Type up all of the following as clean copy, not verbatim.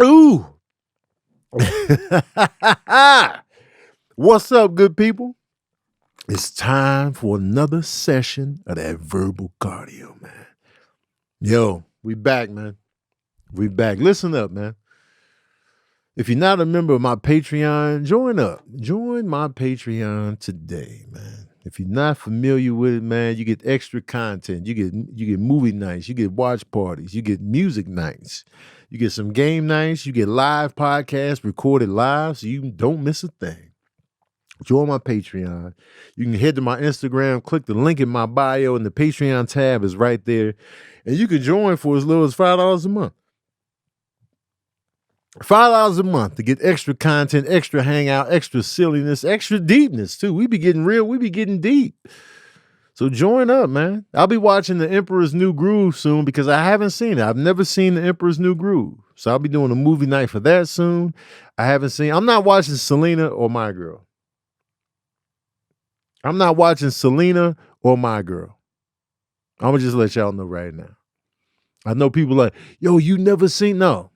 Ooh. What's up, good people? It's time for another session of that verbal cardio, man. Yo, we back, man. We back. Listen up, man. If you're not a member of my Patreon, join up. Join my Patreon today, man. If you're not familiar with it, man, you get extra content. You get movie nights, you get watch parties, you get music nights, you get some game nights, you get live podcasts recorded live, so you don't miss a thing. Join my Patreon. You can head to my Instagram, click the link in my bio, and the Patreon tab is right there. And you can join for as little as $5 a month. $5 a month to get extra content, extra hangout, extra silliness, extra deepness too. We be getting real, we be getting deep. So join up, man. I'll be watching The Emperor's New Groove soon because I haven't seen it. I've never seen The Emperor's New Groove. So I'll be doing a movie night for that soon. I'm not watching Selena or My Girl. I'm not watching Selena or My Girl. I'm going to just let y'all know right now. I know people like, yo, you never seen? No.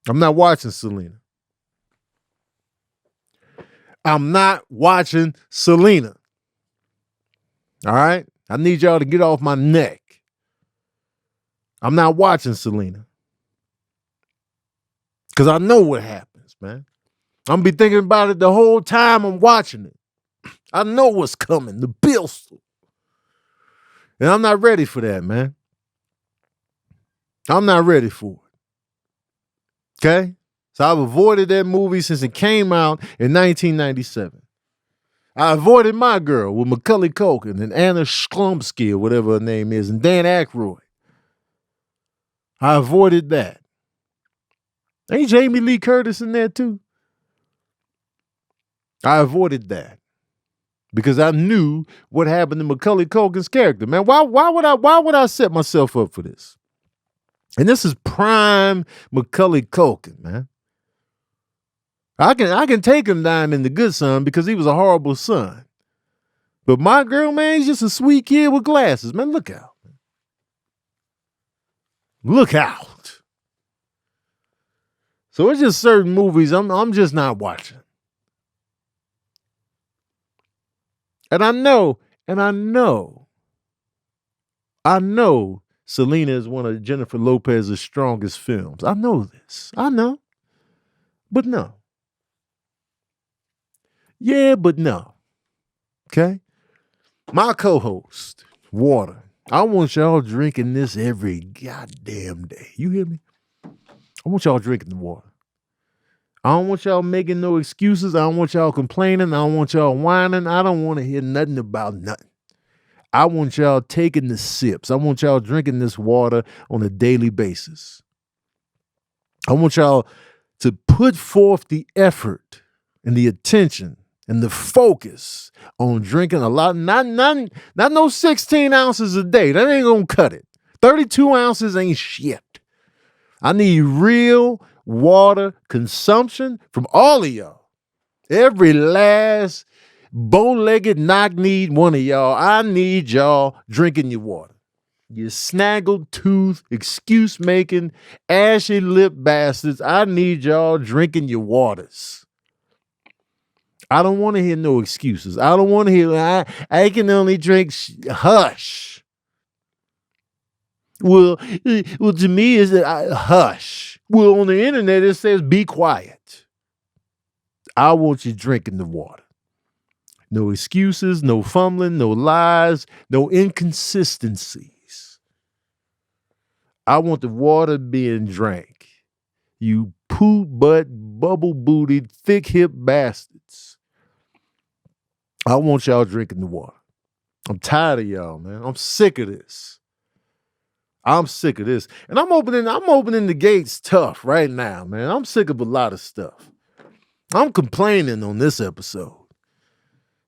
I'm not watching Selena. I'm not watching Selena. All right? I need y'all to get off my neck. I'm not watching Selena. Because I know what happens, man. I'm going to be thinking about it the whole time I'm watching it. I know what's coming, the pistol. And I'm not ready for that, man. I'm not ready for it. Okay? So I've avoided that movie since it came out in 1997. I avoided My Girl with Macaulay Culkin and Anna Schlumsky or whatever her name is and Dan Aykroyd. I avoided that. Ain't Jamie Lee Curtis in there too? I avoided that because I knew what happened to Macaulay Culkin's character. Man, why would I set myself up for this? And this is prime Macaulay Culkin, man. I can take him down in The Good Son because he was a horrible son. But My Girl, man, he's just a sweet kid with glasses. Man, look out. Look out. So it's just certain movies I'm just not watching. And I know Selena is one of Jennifer Lopez's strongest films. I know this. I know. But no. Yeah, but no. Okay? My co-host, Water. I want y'all drinking this every goddamn day. You hear me? I want y'all drinking the water. I don't want y'all making no excuses. I don't want y'all complaining. I don't want y'all whining. I don't want to hear nothing about nothing. I want y'all taking the sips. I want y'all drinking this water on a daily basis. I want y'all to put forth the effort and the attention and the focus on drinking a lot, not no 16 ounces a day. That ain't gonna cut it. 32 ounces ain't shit. I need real water consumption from all of y'all. Every last bow-legged knock-kneed one of y'all. I need y'all drinking your water. You snaggled tooth, excuse-making, ashy lip bastards. I need y'all drinking your waters. I don't want to hear no excuses. I don't want to hear, I can only drink, hush. Well, to me, is hush. Well, on the internet, it says be quiet. I want you drinking the water. No excuses, no fumbling, no lies, no inconsistencies. I want the water being drank. You poop butt, bubble booted, thick hip bastards. I want y'all drinking the water. I'm tired of y'all, man. I'm sick of this. I'm sick of this. And I'm opening the gates tough right now, man. I'm sick of a lot of stuff. I'm complaining on this episode.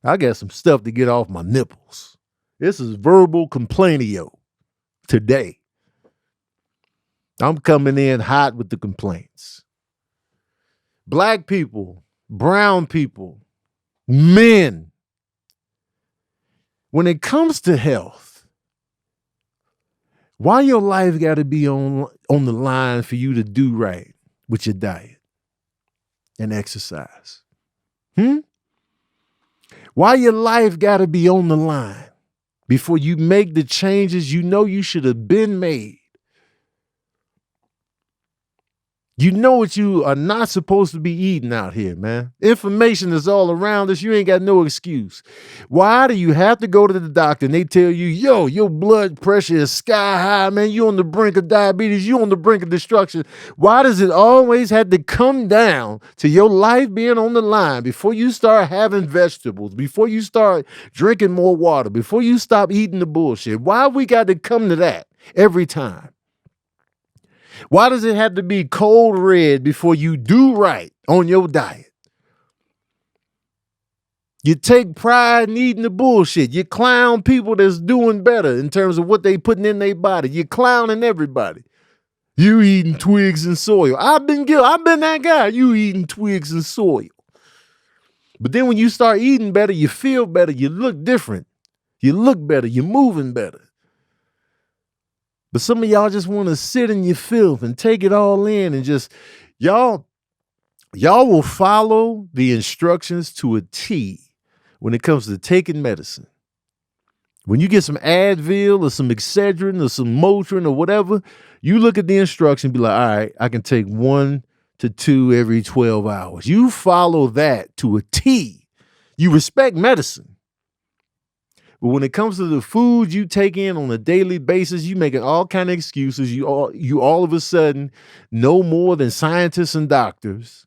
I got some stuff to get off my nipples. This is verbal complainio today. I'm coming in hot with the complaints. Black people, brown people, men. When it comes to health, Why your life got to be on the line for you to do right with your diet and exercise? Why your life got to be on the line before you make the changes you know you should have been made? You know what you are not supposed to be eating out here, man. Information is all around us. You ain't got no excuse. Why do you have to go to the doctor and they tell you, yo, your blood pressure is sky high, man. You on the brink of diabetes. You on the brink of destruction. Why does it always have to come down to your life being on the line before you start having vegetables, before you start drinking more water, before you stop eating the bullshit? Why we got to come to that every time? Why does it have to be cold red before you do right on your diet? You take pride in eating the bullshit. You clown people that's doing better in terms of what they putting in their body. You clowning everybody. You eating twigs and soil. I've been that guy. You eating twigs and soil. But then when you start eating better, you feel better. You look different. You look better. You're moving better. But some of y'all just want to sit in your filth and take it all in and just, y'all will follow the instructions to a T when it comes to taking medicine. When you get some Advil or some Excedrin or some Motrin or whatever, you look at the instruction and be like, all right, I can take 1 to 2 every 12 hours. You follow that to a T. You respect medicine. But when it comes to the food you take in on a daily basis, you making all kind of excuses. You all of a sudden know more than scientists and doctors.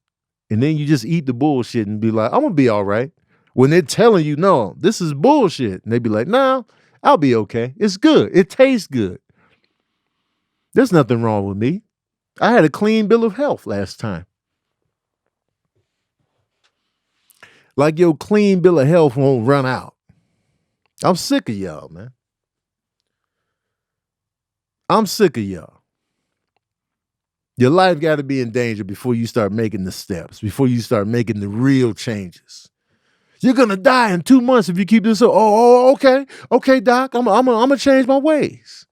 And then you just eat the bullshit and be like, I'm going to be all right. When they're telling you, no, this is bullshit. And they be like, no, I'll be okay. It's good. It tastes good. There's nothing wrong with me. I had a clean bill of health last time. Like your clean bill of health won't run out. I'm sick of y'all, man. I'm sick of y'all. Your life got to be in danger before you start making the steps, before you start making the real changes. You're going to die in 2 months if you keep this up. Oh, okay. Okay, doc, I'm going to change my ways.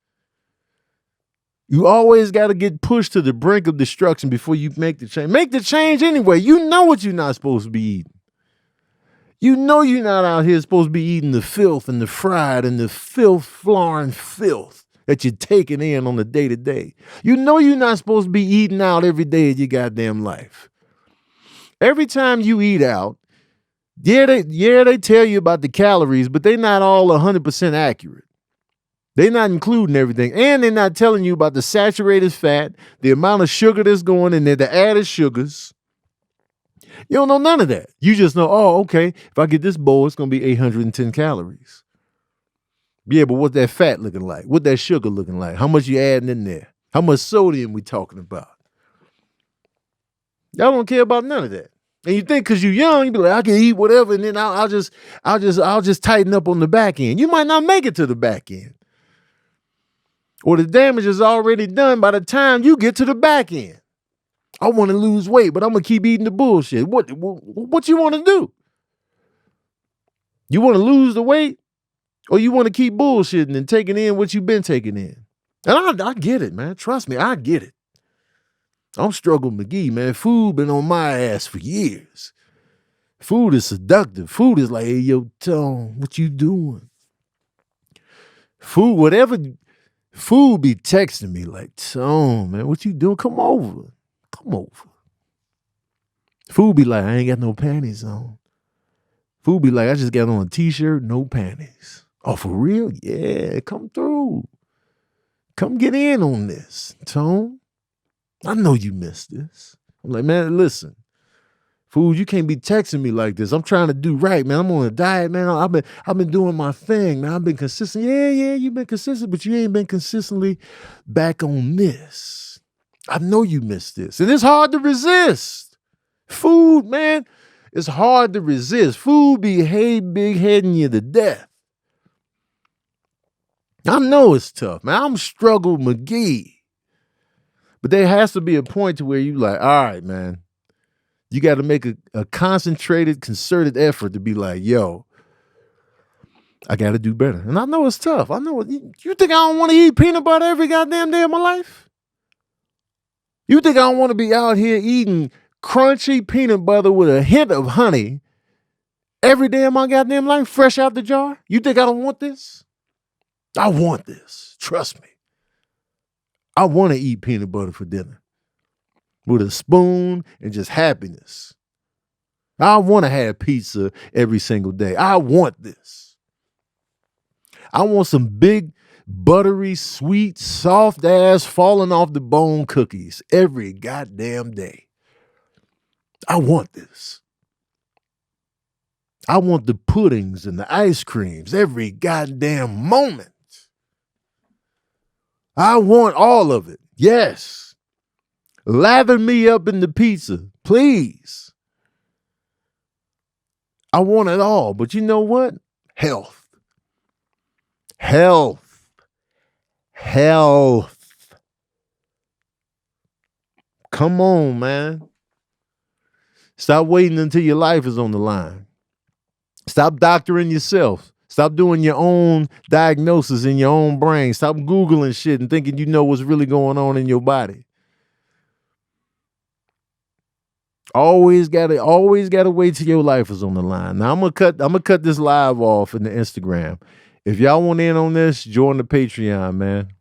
You always got to get pushed to the brink of destruction before you make the change. Make the change anyway. You know what you're not supposed to be eating. You know you're not out here supposed to be eating the filth and the fried and the filth-flooring filth that you're taking in on the day-to-day. You know you're not supposed to be eating out every day of your goddamn life. Every time you eat out, they tell you about the calories, but they're not all 100% accurate. They're not including everything, and they're not telling you about the saturated fat, the amount of sugar that's going in there, the added sugars. You don't know none of that. You just know, oh, okay, if I get this bowl, it's going to be 810 calories. Yeah, but what's that fat looking like? What that sugar looking like? How much you adding in there? How much sodium we talking about? Y'all don't care about none of that. And you think because you're young, you be like, I can eat whatever, and then I'll just tighten up on the back end. You might not make it to the back end. Or the damage is already done by the time you get to the back end. I want to lose weight, but I'm going to keep eating the bullshit. What you want to do? You want to lose the weight? Or you want to keep bullshitting and taking in what you've been taking in? And I get it, man. Trust me, I get it. I'm Struggle McGee, man. Food been on my ass for years. Food is seductive. Food is like, hey, yo, Tone, what you doing? Food be texting me like, Tone, man, what you doing? Come over. Food be like, I ain't got no panties on. Food be like, I just got on a t-shirt, no panties. Oh, for real? Yeah, come through. Come get in on this, Tone. I know you missed this. I'm like, man, listen. Food, you can't be texting me like this. I'm trying to do right, man. I'm on a diet, man. I've been doing my thing, man. I've been consistent. Yeah, you've been consistent, but you ain't been consistently back on this. I know you missed this. And it's hard to resist. Food, man, it's hard to resist. Food be big heading you to death. I know it's tough, man. I'm Struggle McGee. But there has to be a point to where you like, all right, man, you got to make a concentrated, concerted effort to be like, yo, I got to do better. And I know it's tough. I know. You think I don't want to eat peanut butter every goddamn day of my life? You think I don't want to be out here eating crunchy peanut butter with a hint of honey every day of my goddamn life, fresh out the jar? You think I don't want this? I want this. Trust me. I want to eat peanut butter for dinner with a spoon and just happiness. I want to have pizza every single day. I want this. I want some big, buttery, sweet, soft ass falling off the bone cookies every goddamn day. I want this. I want the puddings and the ice creams every goddamn moment. I want all of it. Yes. Lather me up in the pizza, please. I want it all. But you know what? Health. Health. Health. Come on, man. Stop waiting until your life is on the line. Stop doctoring yourself. Stop doing your own diagnosis in your own brain. Stop Googling shit and thinking you know what's really going on in your body. Always gotta wait till your life is on the line. Now I'm gonna cut this live off in the Instagram. If y'all want in on this, join the Patreon, man.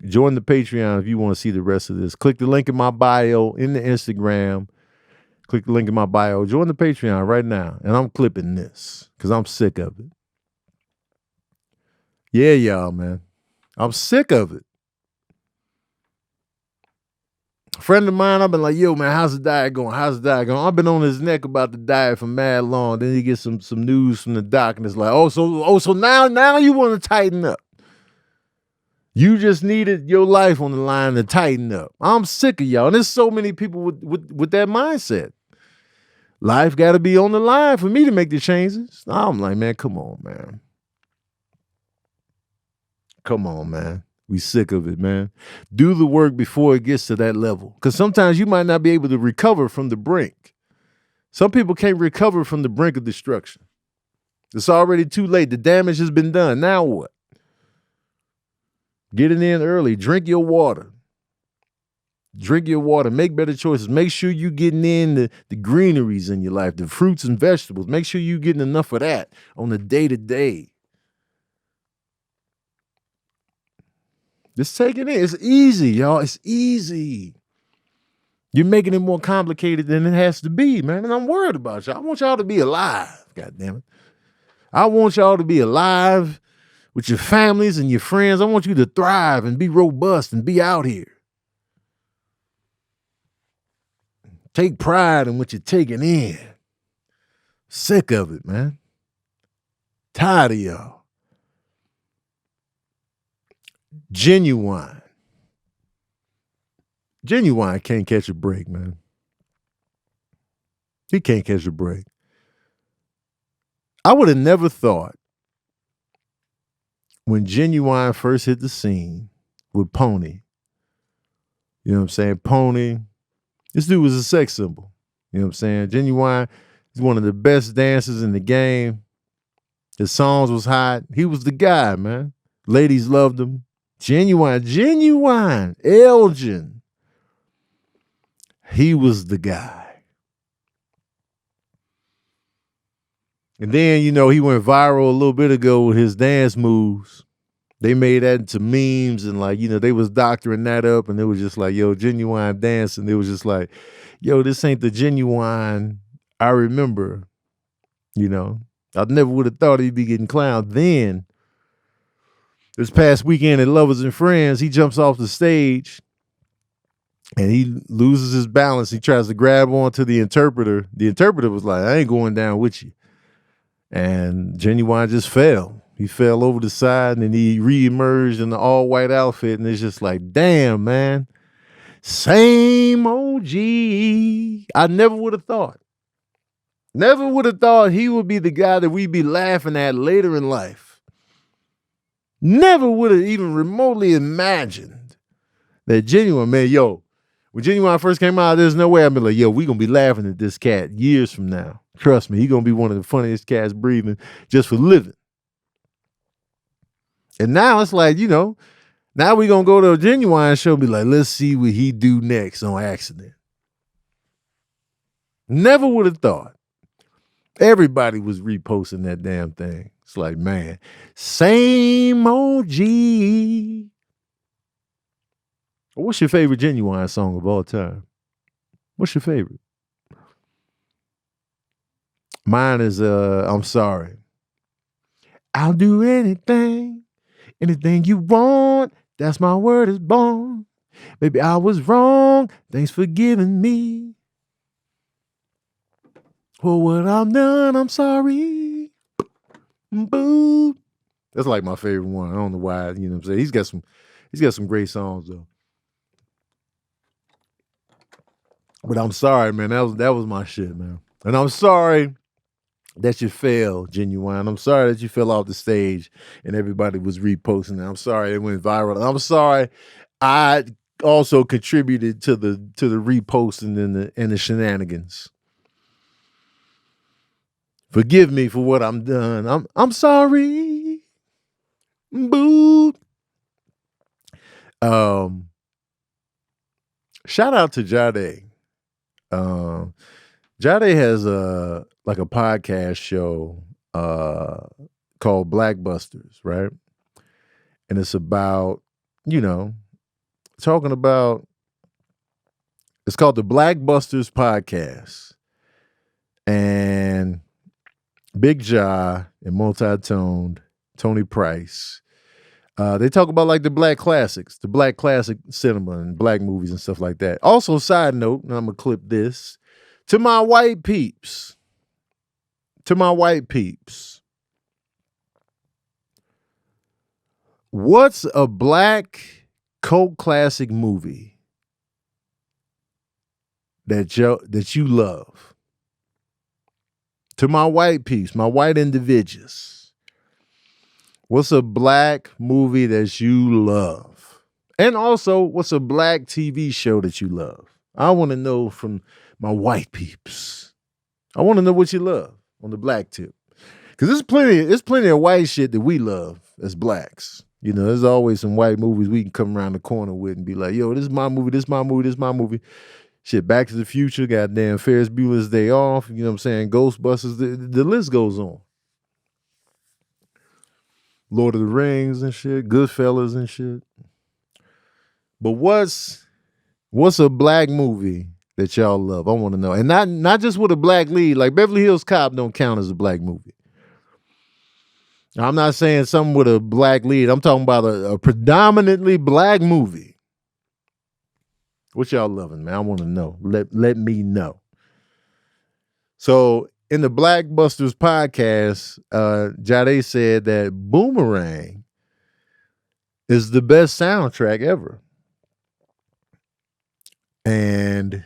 Join the Patreon if you want to see the rest of this. Click the link in my bio in the Instagram. Click the link in my bio. Join the Patreon right now. And I'm clipping this because I'm sick of it. Yeah, y'all, man. I'm sick of it. A friend of mine, I've been like, yo, man, how's the diet going? How's the diet going? I've been on his neck about the diet for mad long. Then he gets some news from the doc, and it's like, so now you want to tighten up. You just needed your life on the line to tighten up. I'm sick of y'all. And there's so many people with that mindset. Life got to be on the line for me to make the changes. I'm like, man, come on, man. Come on, man. We sick of it, man. Do the work before it gets to that level. Because sometimes you might not be able to recover from the brink. Some people can't recover from the brink of destruction. It's already too late. The damage has been done. Now what? Get it in early. Drink your water. Drink your water. Make better choices. Make sure you're getting in the greeneries in your life, the fruits and vegetables. Make sure you're getting enough of that on the day-to-day. Just take it in. It's easy, y'all. It's easy. You're making it more complicated than it has to be, man. And I'm worried about y'all. I want y'all to be alive. God damn it. I want y'all to be alive with your families and your friends. I want you to thrive and be robust and be out here. Take pride in what you're taking in. Sick of it, man. Tired of y'all. Ginuwine. Ginuwine can't catch a break, man. He can't catch a break. I would have never thought when Ginuwine first hit the scene with Pony, you know what I'm saying? Pony, this dude was a sex symbol. You know what I'm saying? Ginuwine is one of the best dancers in the game. His songs was hot. He was the guy, man. Ladies loved him. Ginuwine, Elgin. He was the guy. And then, you know, he went viral a little bit ago with his dance moves. They made that into memes and like, you know, they was doctoring that up and it was just like, yo, Ginuwine dancing. It was just like, yo, this ain't the Ginuwine I remember. You know, I never would have thought he'd be getting clowned then. This past weekend at Lovers and Friends, he jumps off the stage and he loses his balance. He tries to grab onto the interpreter. The interpreter was like, I ain't going down with you. And Ginuwine just fell. He fell over the side and then he re-emerged in the all-white outfit. And it's just like, damn, man. Same OG. I never would have thought. Never would have thought he would be the guy that we'd be laughing at later in life. Never would have even remotely imagined that Ginuwine, man, yo, when Ginuwine first came out, there's no way I'd be like, yo, we going to be laughing at this cat years from now. Trust me, he going to be one of the funniest cats breathing just for living. And now it's like, now we gonna go to a Ginuwine show and be like, let's see what he do next on accident. Never would have thought. Everybody was reposting that damn thing. It's like, man, same OG. What's your favorite Ginuwine song of all time? What's your favorite? Mine is I'm sorry. I'll do anything you want. That's my word is born. Baby, I was wrong. Thanks for giving me. For what I've done, I'm sorry. Boo. That's like my favorite one. I don't know why, you know what I'm saying? He's got some great songs though. But I'm sorry, man. That was my shit, man. And I'm sorry that you failed, Ginuwine. I'm sorry that you fell off the stage and everybody was reposting it. I'm sorry it went viral. I'm sorry I also contributed to the reposting and the shenanigans. Forgive me for what I'm done. I'm sorry. Boo. Shout out to Jade. Jade has a podcast show called Blockbusters, right? And it's about, talking about, it's called the Blockbusters podcast. And Big Ja and Multi-Toned, Tony Price, they talk about like the black classics, the black classic cinema and black movies and stuff like that. Also, side note, and I'm going to clip this, to my white peeps, what's a black cult classic movie that you love? To my white peeps, my white individuals, what's a black movie that you love? And also, what's a black TV show that you love? I want to know from my white peeps. I want to know what you love on the black tip. Because there's plenty of white shit that we love as blacks. There's always some white movies we can come around the corner with and be like, yo, this is my movie, this is my movie, this is my movie. Shit, Back to the Future, goddamn Ferris Bueller's Day Off, you know what I'm saying? Ghostbusters, the list goes on. Lord of the Rings and shit, Goodfellas and shit. But what's a black movie that y'all love? I want to know. And not just with a black lead, like Beverly Hills Cop don't count as a black movie. I'm not saying something with a black lead. I'm talking about a predominantly black movie. What y'all loving, man? I want to know. Let me know. So in the Blockbusters podcast, Jade said that Boomerang is the best soundtrack ever. And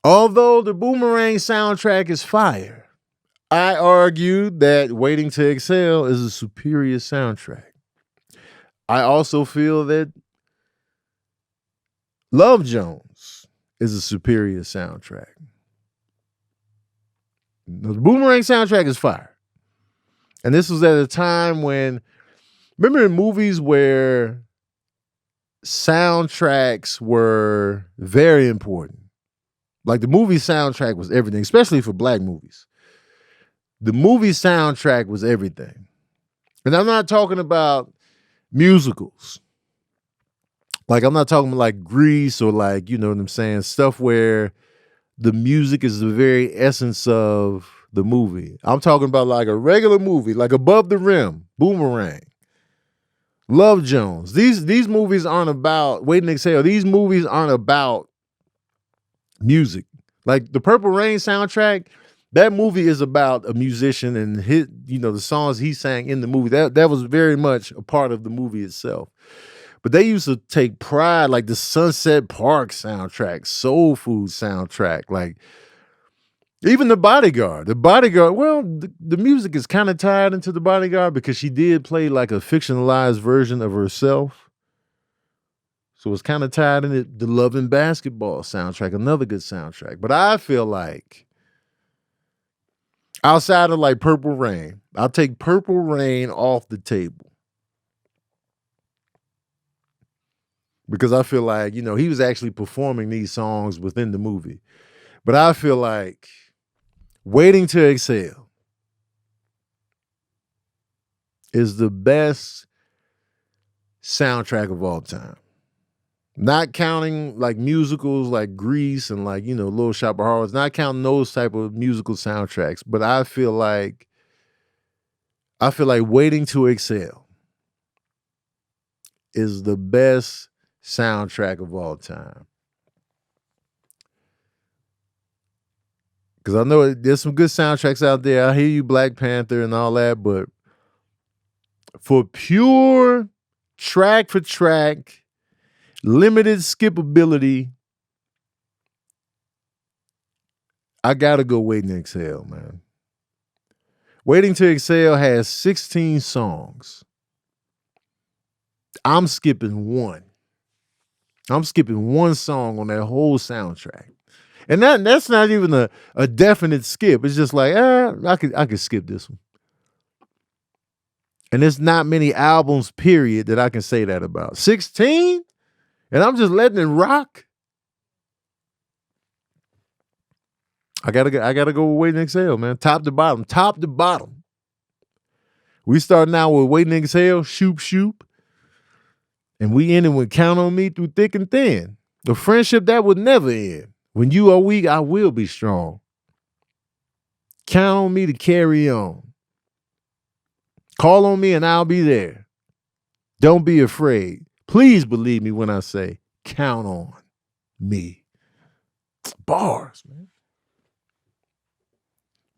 although the Boomerang soundtrack is fire, I argued that Waiting to Exhale is a superior soundtrack. I also feel that Love Jones is a superior soundtrack. The Boomerang soundtrack is fire. And this was at a time when, remember in movies where soundtracks were very important? Like the movie soundtrack was everything, especially for black movies. The movie soundtrack was everything. And I'm not talking about musicals. Like, I'm not talking like Grease or like, you know what I'm saying, stuff where the music is the very essence of the movie. I'm talking about like a regular movie, like Above the Rim, Boomerang, Love Jones. These movies aren't about, Waiting to Exhale, these movies aren't about music. Like the Purple Rain soundtrack, that movie is about a musician and the songs he sang in the movie. That was very much a part of the movie itself. But they used to take pride, like the Sunset Park soundtrack, Soul Food soundtrack, like even The Bodyguard. The Bodyguard, well, the music is kind of tied into The Bodyguard because she did play like a fictionalized version of herself. So it's kind of tied in it. The Love and Basketball soundtrack, another good soundtrack. But I feel like outside of like Purple Rain, I'll take Purple Rain off the table. because I feel like, he was actually performing these songs within the movie. But I feel like Waiting to Exhale is the best soundtrack of all time. Not counting like musicals like Grease and like, Little Shop of Horrors, not counting those type of musical soundtracks, but I feel like Waiting to Exhale is the best soundtrack of all time. Because I know there's some good soundtracks out there. I hear you, Black Panther and all that, but for pure track for track, limited skippability, I gotta go Waiting to Exhale, man. Waiting to Exhale has 16 songs. I'm skipping one. I'm skipping one song on that whole soundtrack. And that's not even a definite skip. It's just like, I could skip this one. And there's not many albums, period, that I can say that about. 16? And I'm just letting it rock? I gotta go with Waiting to Exhale, man. Top to bottom. Top to bottom. We starting out with Waiting to Exhale, Shoop Shoop. And we ending with Count on Me Through Thick and Thin. The friendship that would never end. When you are weak, I will be strong. Count on me to carry on. Call on me and I'll be there. Don't be afraid. Please believe me when I say, count on me. Bars, man.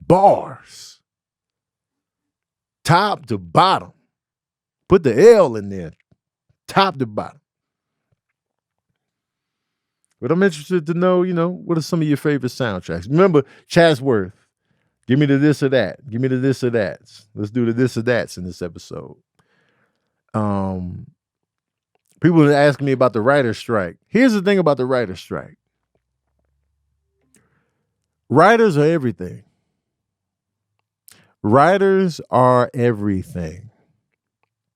Bars. Top to bottom. Put the L in there. Top to bottom. But I'm interested to know, what are some of your favorite soundtracks? Remember, Chatsworth, give me the this or that. Give me the this or that. Let's do the this or that's in this episode. People are asking me about the writer's strike. Here's the thing about the writer's strike. Writers are everything. Writers are everything.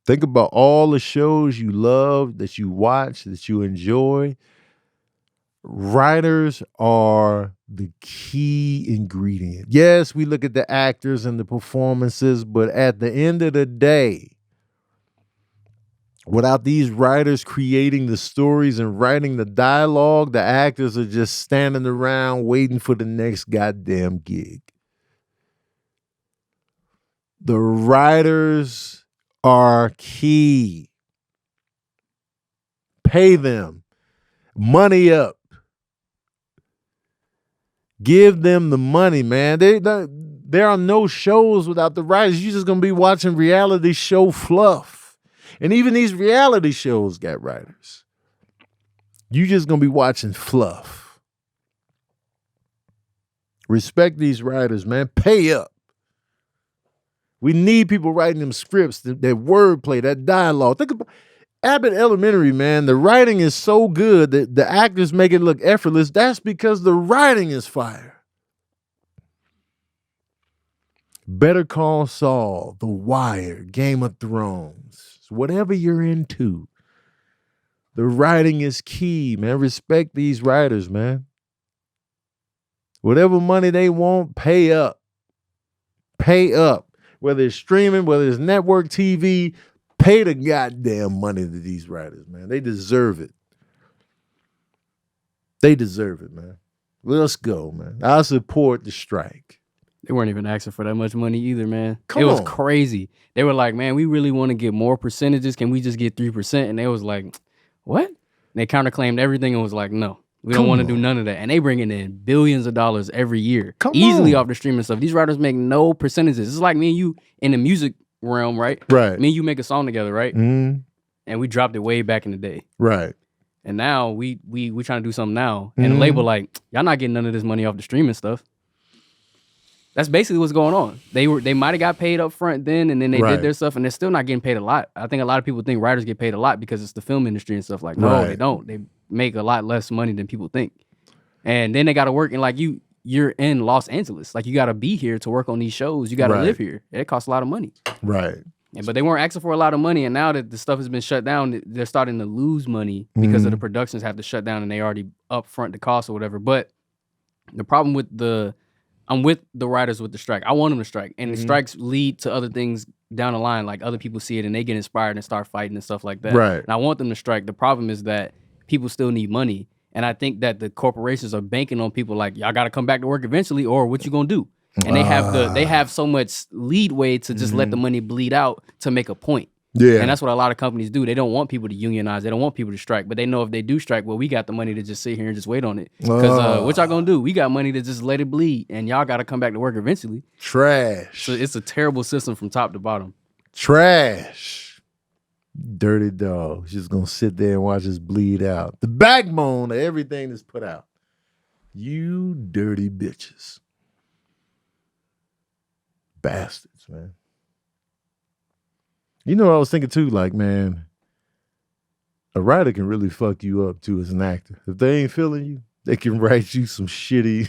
Think about all the shows you love, that you watch, that you enjoy. Writers are the key ingredient. Yes, we look at the actors and the performances, but at the end of the day, without these writers creating the stories and writing the dialogue, the actors are just standing around waiting for the next goddamn gig. The writers are key. Pay them. Money up. Give them the money, man. There are no shows without the writers. You're just going to be watching reality show fluff. And even these reality shows got writers. You just going to be watching fluff. Respect these writers, man. Pay up. We need people writing them scripts, that wordplay, that dialogue. Think about Abbott Elementary, man. The writing is so good that the actors make it look effortless. That's because the writing is fire. Better Call Saul, The Wire, Game of Thrones, whatever you're into. The writing is key, man. Respect these writers, man. Whatever money they want, pay up. Pay up. Whether it's streaming, whether it's network TV, pay the goddamn money to these writers, man. They deserve it. They deserve it, man. Let's go, man. I support the strike. They weren't even asking for that much money either, man. It was crazy. They were like, man, we really want to get more percentages. Can we just get 3%? And they was like, what? And they counterclaimed everything and was like, no, we don't want to do none of that. And they bringing in billions of dollars every year. Easily off the streaming stuff. These writers make no percentages. It's like me and you in the music realm, right? Right. Me and you make a song together, right? Mm. And we dropped it way back in the day. Right. And now we trying to do something now. And the label like, y'all not getting none of this money off the streaming stuff. That's basically what's going on. They might have got paid up front then, and then they did their stuff, and they're still not getting paid a lot. I think a lot of people think writers get paid a lot because it's the film industry and stuff. Like, no, they don't. They make a lot less money than people think. And then they got to work, and like you're in Los Angeles. Like, you got to be here to work on these shows. You got to live here. It costs a lot of money. Right. But they weren't asking for a lot of money, and now that the stuff has been shut down, they're starting to lose money because of the productions have to shut down, and they already upfront the cost or whatever. But the problem with I'm with the writers with the strike. I want them to strike, and the strikes lead to other things down the line. Like other people see it and they get inspired and start fighting and stuff like that. Right. And I want them to strike. The problem is that people still need money, and I think that the corporations are banking on people like, y'all got to come back to work eventually, or what you gonna do? And they have so much leadway to just let the money bleed out to make a point. Yeah. And that's what a lot of companies do. They don't want people to unionize. They don't want people to strike. But they know if they do strike, well, we got the money to just sit here and just wait on it. Because what y'all gonna do? We got money to just let it bleed. And y'all got to come back to work eventually. Trash. So it's a terrible system from top to bottom. Trash. Dirty dogs. Just gonna sit there and watch us bleed out. The backbone of everything that's put out. You dirty bitches. Bastards, man. You know what I was thinking too? Like, man, a writer can really fuck you up too as an actor. If they ain't feeling you, they can write you some shitty,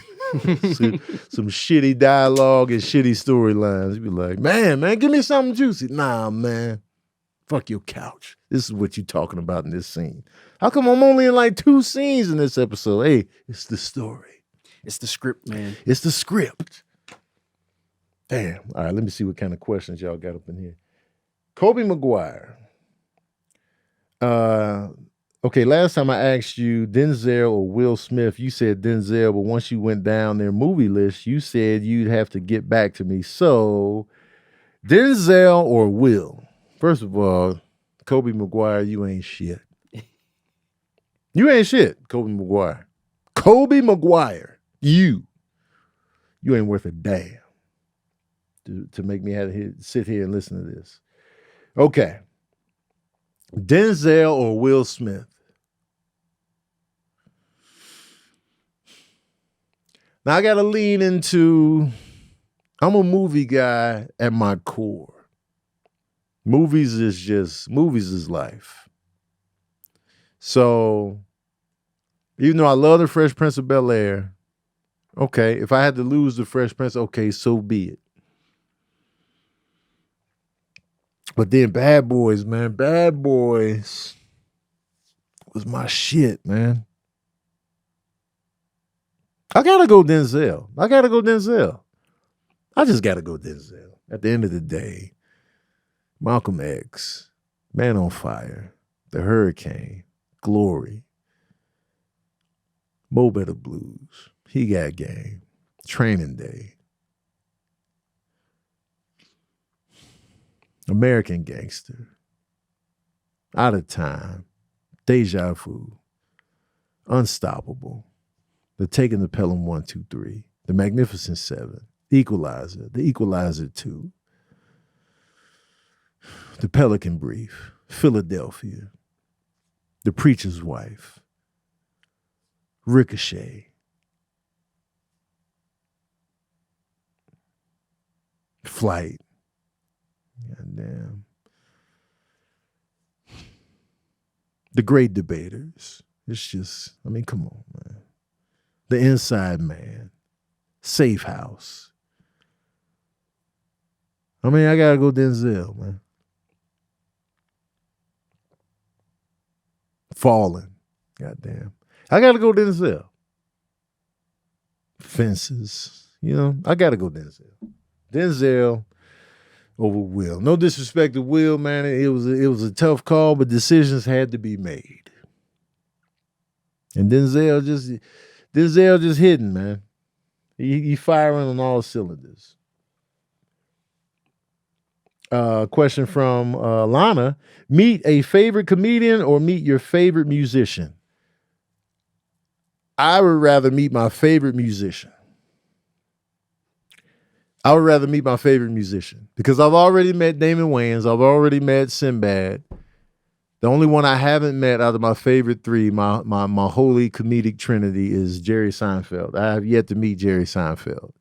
some shitty dialogue and shitty storylines. You be like, man, give me something juicy. Nah, man, fuck your couch. This is what you talking about in this scene. How come I'm only in like 2 scenes in this episode? Hey, it's the story. It's the script, man. It's the script. Damn. All right, let me see what kind of questions y'all got up in here. Kobe Maguire. Okay, last time I asked you Denzel or Will Smith, you said Denzel, but once you went down their movie list, you said you'd have to get back to me. So, Denzel or Will? First of all, Kobe Maguire, you ain't shit. You ain't shit, Kobe Maguire. Kobe Maguire, you ain't worth a damn. To make me have to sit here and listen to this. Okay. Denzel or Will Smith? Now I got to lean into, I'm a movie guy at my core. Movies is life. So, even though I love the Fresh Prince of Bel-Air, okay, if I had to lose the Fresh Prince, okay, so be it. But then Bad Boys, man. Bad Boys was my shit, man. I gotta go Denzel. I just gotta go Denzel. At the end of the day, Malcolm X, Man on Fire, The Hurricane, Glory, Mo Better Blues, He Got Game, Training Day, American Gangster, Out of Time, Deja Vu, Unstoppable, The Taking the Pelham 1, 2, 3, The Magnificent Seven, Equalizer, The Equalizer 2, The Pelican Brief, Philadelphia, The Preacher's Wife, Ricochet, Flight. Goddamn. The Great Debaters. It's just, I mean, come on, man. The Inside Man. Safe House. I mean, I gotta go Denzel, man. Fallen. Goddamn. I gotta go Denzel. Fences. You know, I gotta go Denzel. Denzel over Will. No disrespect to Will, man. It was a tough call, but decisions had to be made. And Denzel just hitting, man. He firing on all cylinders. Question from Lana. Meet a favorite comedian or meet your favorite musician? I would rather meet my favorite musician. Because I've already met Damon Wayans. I've already met Sinbad. The only one I haven't met out of my favorite 3, my holy comedic trinity, is Jerry Seinfeld. I have yet to meet Jerry Seinfeld.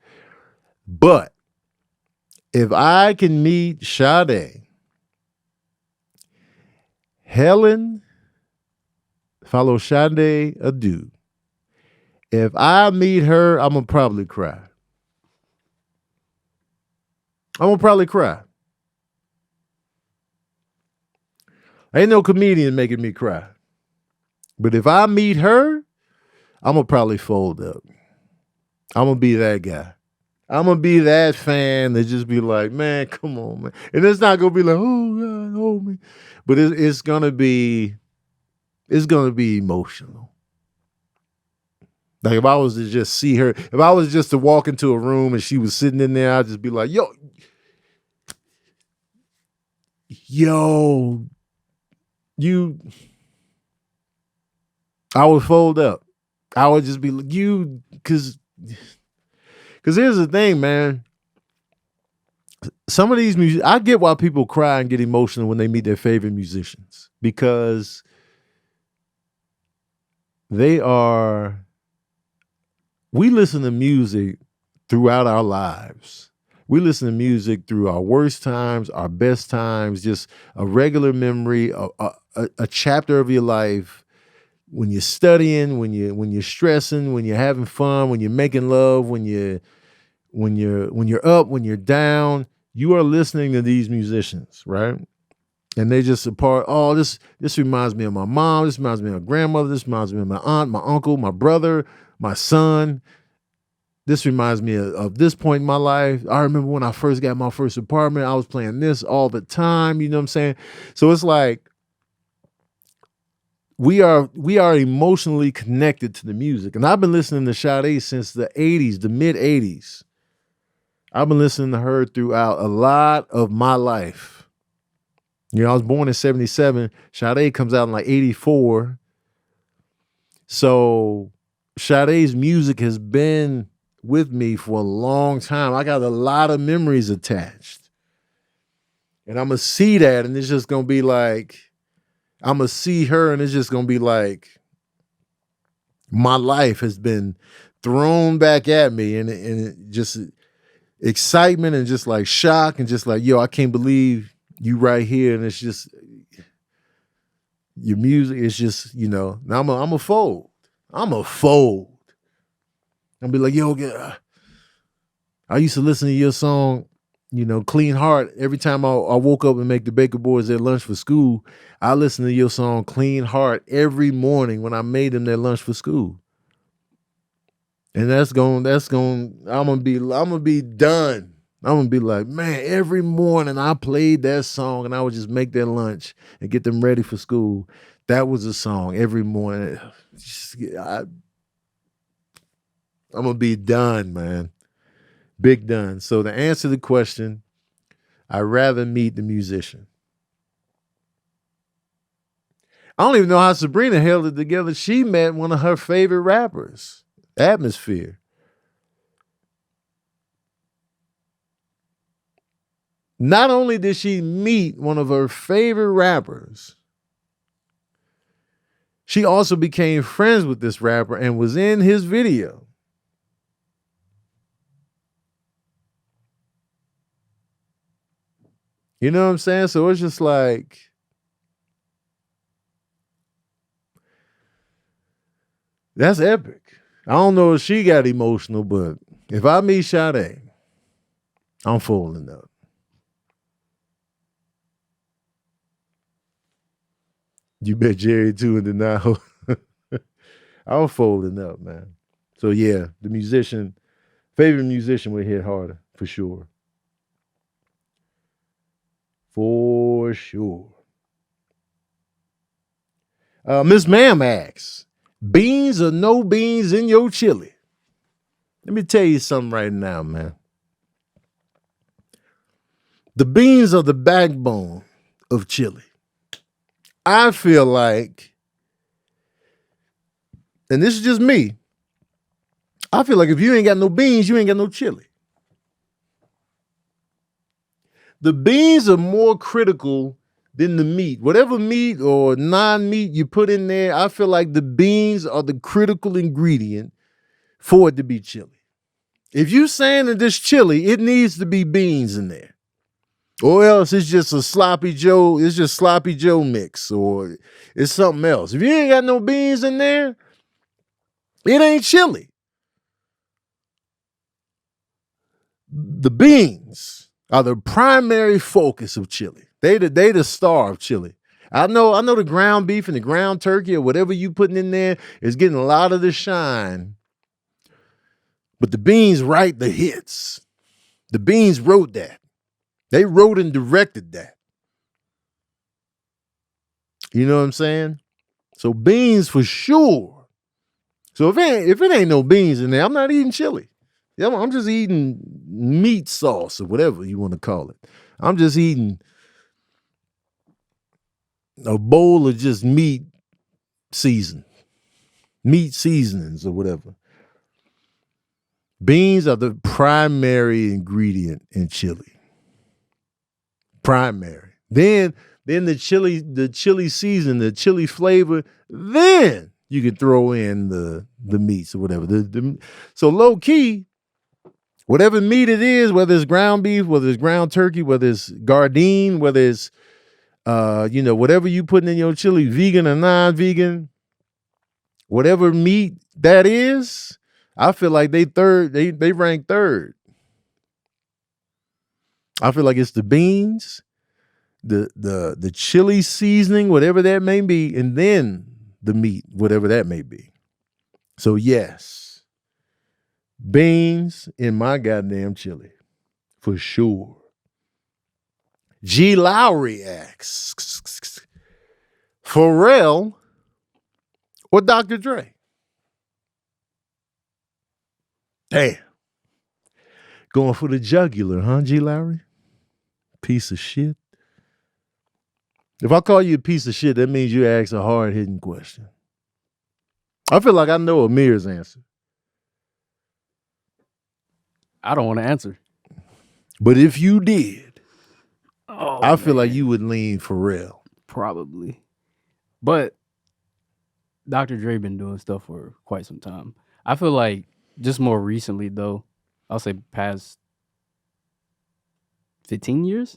But if I can meet Sade, Helen, follow Sade Adu. If I meet her, I'm going to probably cry. Ain't no comedian making me cry. But if I meet her, I'm going to probably fold up. I'm going to be that guy. I'm going to be that fan that just be like, man, come on, man. And it's not going to be like, oh, God, hold me. But it's going to be emotional. Like if I was to just see her, if I was just to walk into a room and she was sitting in there, I'd just be like, yo, I would fold up. I would just be like, because here's the thing, man. Some of these music, I get why people cry and get emotional when they meet their favorite musicians, because we listen to music throughout our lives. We listen to music through our worst times, our best times, just a regular memory, a chapter of your life. When you're studying, when you're stressing, when you're having fun, when you're making love, when you're up, when you're down, you are listening to these musicians, right? And they just a part. Oh, this reminds me of my mom. This reminds me of my grandmother. This reminds me of my aunt, my uncle, my brother, my son. This reminds me of this point in my life. I remember when I first got my first apartment, I was playing this all the time. You know what I'm saying? So it's like we are emotionally connected to the music. And I've been listening to Sade since the 80s, the mid 80s. I've been listening to her throughout a lot of my life. You know, I was born in 77. Sade comes out in like 84. So Sade's music has been with me for a long time. I got a lot of memories attached. And I'm going to see that, and it's just going to be like, I'm going to see her, and it's just going to be like, my life has been thrown back at me, and it just excitement and just like shock and just like, yo, I can't believe you right here. And it's just your music. It's just, you know, now I'm a fold. I'm a fold. I'll be like, yo, I used to listen to your song, you know, Clean Heart. Every time I woke up and make the Baker Boys their lunch for school, I listened to your song Clean Heart every morning when I made them their lunch for school. And I'm gonna be done. I'm gonna be like, man, every morning I played that song and I would just make their lunch and get them ready for school. That was a song every morning. I'm gonna be done, man. Big done. So to answer the question, I'd rather meet the musician. I don't even know how Sabrina held it together. She met one of her favorite rappers, Atmosphere. Not only did she meet one of her favorite rappers, she also became friends with this rapper and was in his video. You know what I'm saying? So it's just like, that's epic. I don't know if she got emotional, but if I meet Sade, I'm folding up. You bet Jerry too in denial. I'm folding up, man. So yeah, the favorite musician would hit harder for sure. For sure. Miss Ma'am asks, beans or no beans in your chili? Let me tell you something right now, man. The beans are the backbone of chili. I feel like, and this is just me, I feel like if you ain't got no beans, you ain't got no chili. The beans are more critical than the meat. Whatever meat or non-meat you put in there, I feel like the beans are the critical ingredient for it to be chili. If you saying that this chili, it needs to be beans in there. Or else it's just a sloppy Joe mix, or it's something else. If you ain't got no beans in there, it ain't chili. The beans are the primary focus of chili. They the star of chili. I know the ground beef and the ground turkey or whatever you putting in there is getting a lot of the shine. But the Beans write the hits. The Beans wrote that. They wrote and directed that. You know what I'm saying? So beans for sure. So if it ain't no beans in there, I'm not eating chili. I'm just eating meat sauce or whatever you want to call it. I'm just eating a bowl of just meat seasonings or whatever. Beans are the primary ingredient in chili. Primary. Then the chili season, the chili flavor, then you can throw in the meats or whatever. So low key, whatever meat it is, whether it's ground beef, whether it's ground turkey, whether it's Gardein, whether it's whatever you putting in your chili, vegan or non-vegan, whatever meat that is, I feel like they rank third. I feel like it's the beans, the chili seasoning, whatever that may be, and then the meat, whatever that may be. So yes, beans in my goddamn chili, for sure. G. Lowry asks, Pharrell or Dr. Dre? Damn. Going for the jugular, huh, G. Lowry? Piece of shit. If I call you a piece of shit, that means you ask a hard-hitting question. I feel like I know Amir's answer. I don't want to answer. But if you did, I feel like you would lean Pharrell. Probably. But Dr. Dre been doing stuff for quite some time. I feel like just more recently, though, I'll say past 15 years,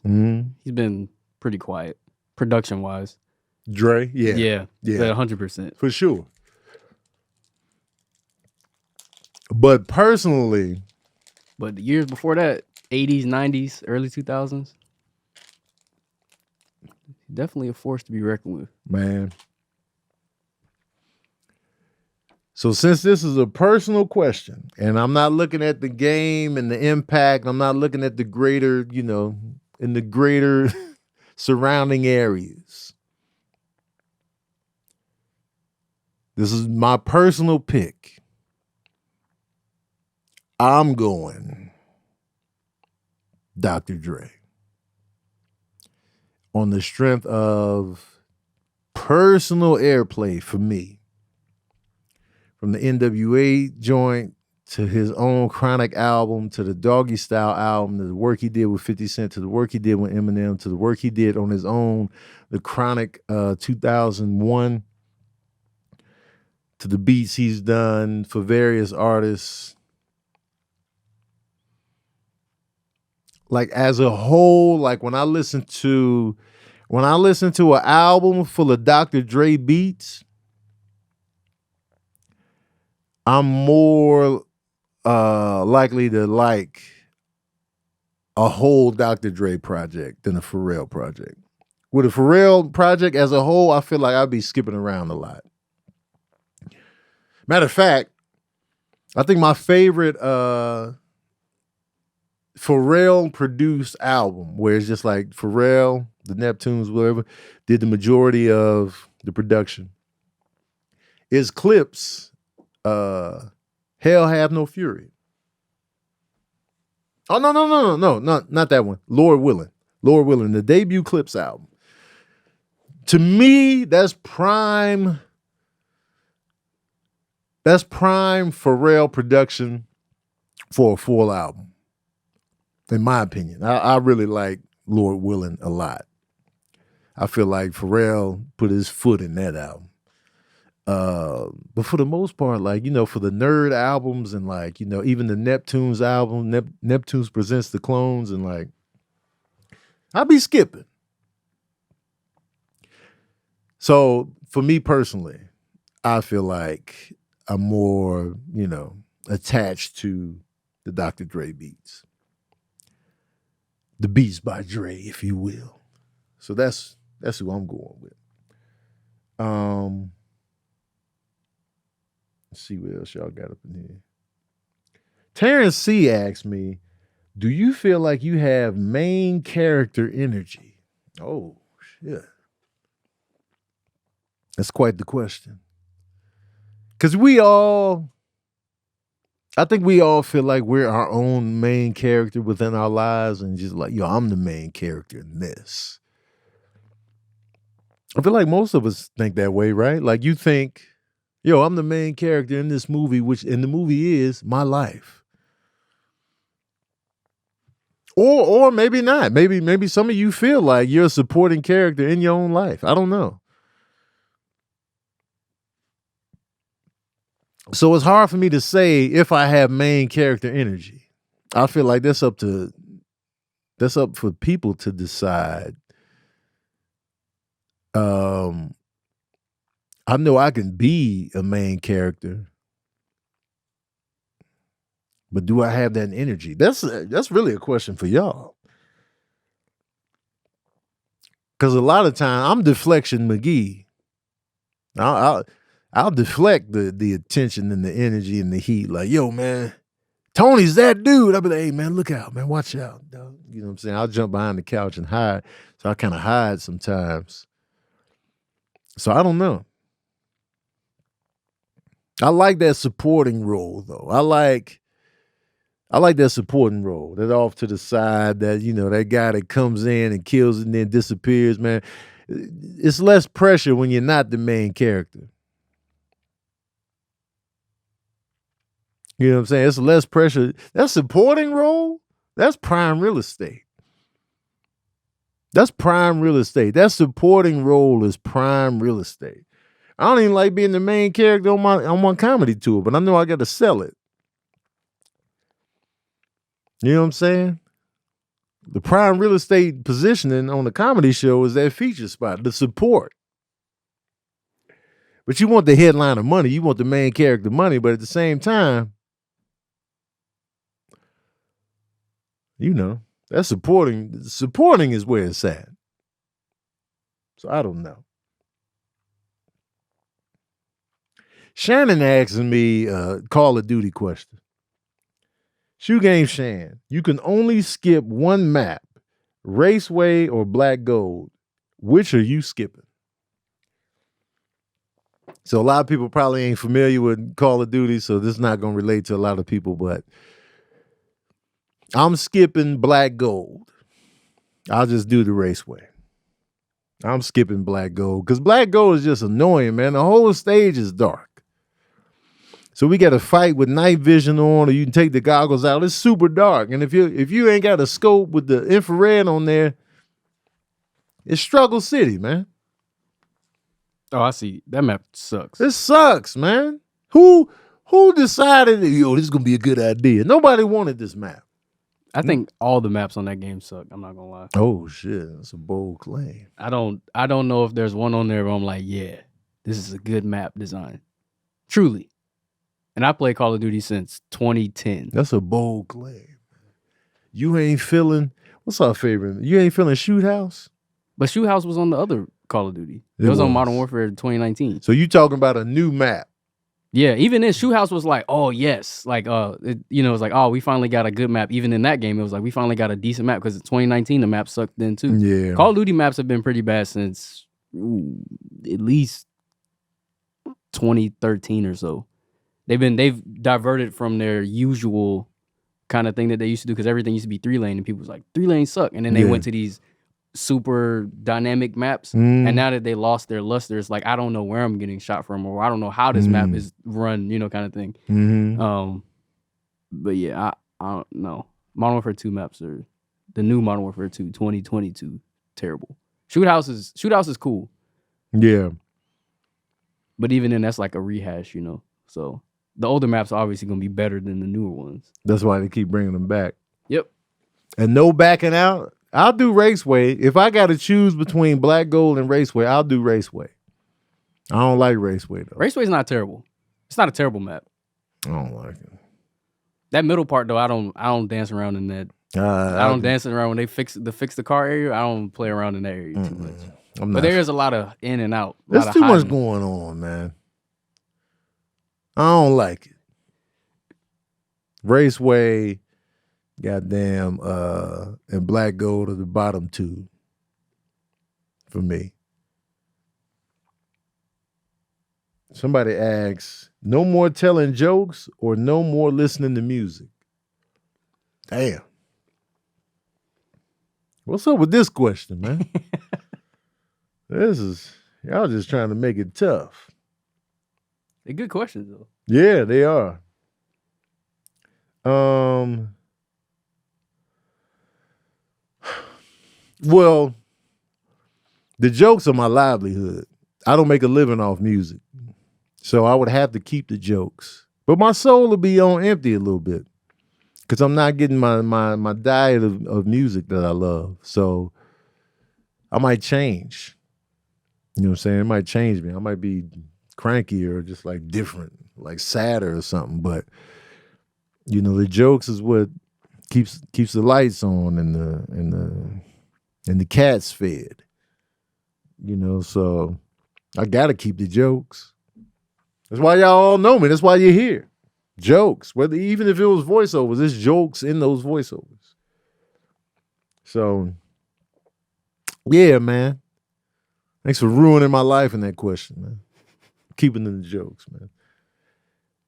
he's been pretty quiet, production-wise. Dre? Yeah. Yeah. 100%. For sure. But personally... But the years before that, 80s, 90s, early 2000s, definitely a force to be reckoned with. Man. So since this is a personal question, and I'm not looking at the game and the impact, I'm not looking at the greater, in the greater surrounding areas. This is my personal pick. I'm going Dr. Dre. On the strength of personal airplay for me. From the NWA joint to his own Chronic album, to the Doggy Style album, to the work he did with 50 Cent, to the work he did with Eminem, to the work he did on his own, the Chronic 2001, to the beats he's done for various artists. Like as a whole, like when I listen to an album full of Dr. Dre beats, I'm more likely to like a whole Dr. Dre project than a Pharrell project. With a Pharrell project as a whole, I feel like I'd be skipping around a lot. Matter of fact, I think my favorite Pharrell produced album, where it's just like Pharrell, the Neptunes, whatever, did the majority of the production, is Clip's Hell Have No Fury. Oh, no, not that one. Lord Willing, the debut Clip's album. To me, that's prime Pharrell production for a full album. In my opinion, I really like Lord Willing a lot. I feel like Pharrell put his foot in that album. But for the most part, like, for the nerd albums and like, even the Neptunes album, Neptunes Presents the Clones, and like, I'll be skipping. So for me personally, I feel like I'm more, attached to the Dr. Dre beats. The beats by Dre, if you will. So that's who I'm going with. Let's see what else y'all got up in here. Terrence C asked me, do you feel like you have main character energy? Oh, shit. That's quite the question. Because I think we all feel like we're our own main character within our lives and just like, yo, I'm the main character in this. I feel like most of us think that way, right? Like you think, yo, I'm the main character in this movie, which in the movie is my life. Or maybe not. Maybe some of you feel like you're a supporting character in your own life. I don't know. So it's hard for me to say if I have main character energy. I feel like that's up for people to decide. I know I can be a main character, but do I have that energy? That's really a question for y'all. Because a lot of time I'm Deflection McGee. I'll deflect the attention and the energy and the heat. Like, yo, man, Tony's that dude. I'll be like, hey, man, look out, man, watch out, dog. You know what I'm saying? I'll jump behind the couch and hide. So I kind of hide sometimes. So I don't know. I like that supporting role, though. I like that supporting role. That off to the side, that, you know, that guy that comes in and kills and then disappears, man. It's less pressure when you're not the main character. You know what I'm saying? It's less pressure. That supporting role, that's prime real estate. That's prime real estate. That supporting role is prime real estate. I don't even like being the main character on my comedy tour, but I know I got to sell it. You know what I'm saying? The prime real estate positioning on the comedy show is that feature spot, the support. But you want the headliner money. You want the main character money, but at the same time, you know, that's supporting. Supporting is where it's at. So I don't know. Shannon asking me a Call of Duty question. Shoe Game Shan, you can only skip one map, Raceway or Black Gold. Which are you skipping? So a lot of people probably ain't familiar with Call of Duty, so this is not going to relate to a lot of people, but I'm skipping Black Gold. I'll just do the Raceway. I'm skipping Black Gold because Black Gold is just annoying, man. The whole stage is dark. So we got to fight with night vision on, or you can take the goggles out. It's super dark. And if you ain't got a scope with the infrared on there, it's Struggle City, man. Oh, I see. That map sucks. It sucks, man. Who decided, yo, this is going to be a good idea? Nobody wanted this map. I think all the maps on that game suck. I'm not going to lie. Oh, shit. That's a bold claim. I don't know if there's one on there where I'm like, yeah, this is a good map design. Truly. And I play Call of Duty since 2010. That's a bold claim. You ain't feeling, what's our favorite? You ain't feeling Shoot House? But Shoot House was on the other Call of Duty. It was on Modern Warfare 2019. So you talking about a new map? Yeah, even then, Shoot House was like, oh, yes. Like, it was like, oh, we finally got a good map. Even in that game, it was like, we finally got a decent map because in 2019, the map sucked then too. Yeah. Call of Duty maps have been pretty bad since at least 2013 or so. They've diverted from their usual kind of thing that they used to do because everything used to be 3-lane and people was like 3-lane suck, and then they went to these super dynamic maps, and now that they lost their luster, it's like I don't know where I'm getting shot from, or I don't know how this map is run, kind of thing. But yeah, I don't know. Modern Warfare 2 maps are the new Modern Warfare 2 2022 terrible. Shoot House is cool. Yeah, but even then, that's like a rehash, So the older maps are obviously going to be better than the newer ones. That's why they keep bringing them back. Yep. And no backing out. I'll do Raceway. If I got to choose between Black Gold and Raceway, I'll do Raceway. I don't like Raceway, though. Raceway's not terrible. It's not a terrible map. I don't like it. That middle part, though, I don't dance around in that. I don't dance around when they fix the car area. I don't play around in that area too much. But there is a lot of in and out. There's too much going on, man. I don't like it. Raceway, goddamn, and Black Gold are the bottom two for me. Somebody asks, no more telling jokes or no more listening to music? Damn. What's up with this question, man? Y'all just trying to make it tough. They're good questions, though. Yeah, they are. Well, the jokes are my livelihood. I don't make a living off music. So I would have to keep the jokes. But my soul will be on empty a little bit. Because I'm not getting my diet of music that I love. So I might change. You know what I'm saying? It might change me. I might be cranky or just like different, like sadder or something. But you know, the jokes is what keeps the lights on and the cats fed. You know, so I gotta keep the jokes. That's why y'all all know me. That's why you're here. Jokes. Even if it was voiceovers, there's jokes in those voiceovers. So yeah, man. Thanks for ruining my life in that question, man. Keeping in the jokes, man.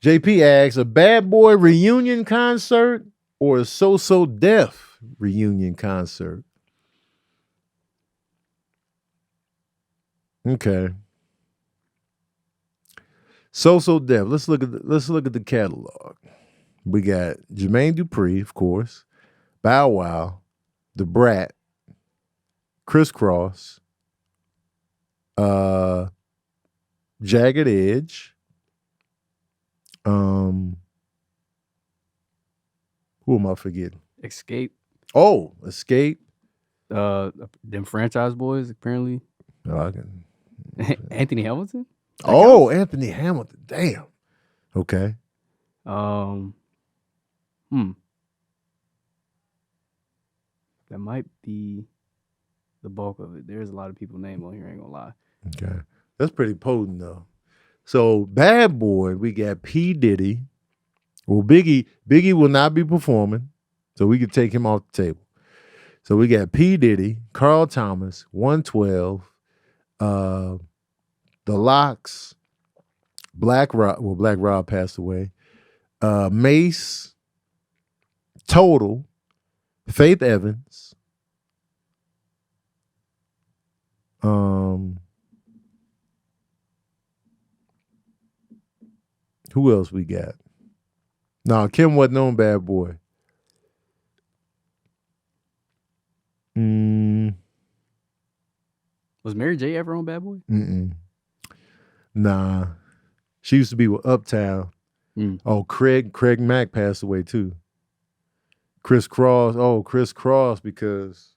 JP asks, a Bad Boy reunion concert or a So Def reunion concert? Okay. So Def. Let's look at the catalog. We got Jermaine Dupri, of course, Bow Wow, The Brat, Criss Cross, Jagged Edge. Who am I forgetting? Escape. Oh, Escape. Them Franchise Boys, apparently. Oh, Anthony Hamilton? Oh, Anthony Hamilton. Damn. Okay. That might be the bulk of it. There's a lot of people named on here, I ain't gonna lie. Okay. That's pretty potent though. So Bad Boy, we got P. Diddy. Well, Biggie will not be performing, so we could take him off the table. So we got P. Diddy, Carl Thomas, 112, The Lox, Black Rob. Well, Black Rob passed away. Mace, Total, Faith Evans. Who else we got? No, Kim wasn't on Bad Boy. Was Mary J ever on Bad Boy? Nah. She used to be with Uptown. Oh, Craig Mack passed away too. Criss Cross, because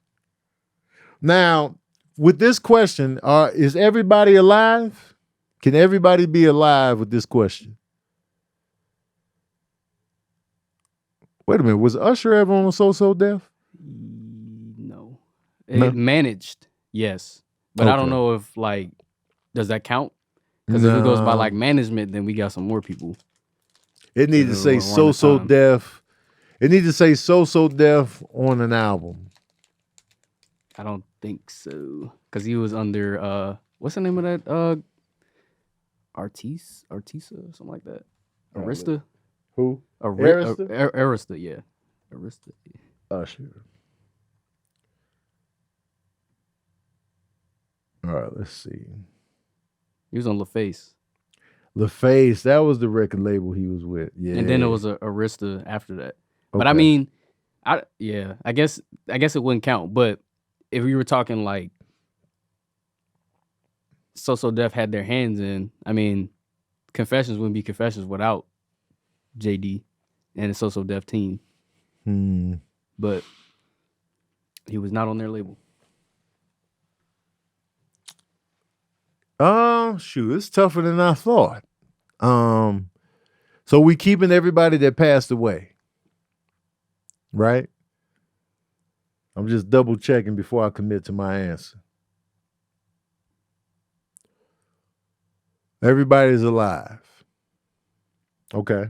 now with this question, is everybody alive? Can everybody be alive with this question? Wait a minute, was Usher ever on So Def? No. It managed, yes. But okay. I don't know if, like, does that count? Because if it goes by, like, management, then we got some more people. It needs to say So Def. It needs to say So Def on an album. I don't think so. Because he was under, what's the name of that? Artisa, something like that. Arista? Who? Arista, yeah. Arista. Usher. All right, let's see. He was on LaFace. LaFace, that was the record label he was with. Yeah. And then it was Arista after that. Okay. But I mean, I guess it wouldn't count. But if we were talking like So Def had their hands in, I mean, Confessions wouldn't be Confessions without JD and the So Def team. But he was not on their label. Shoot, it's tougher than I thought. So we keeping everybody that passed away, right? I'm just double checking before I commit to my answer. Everybody's alive. Okay.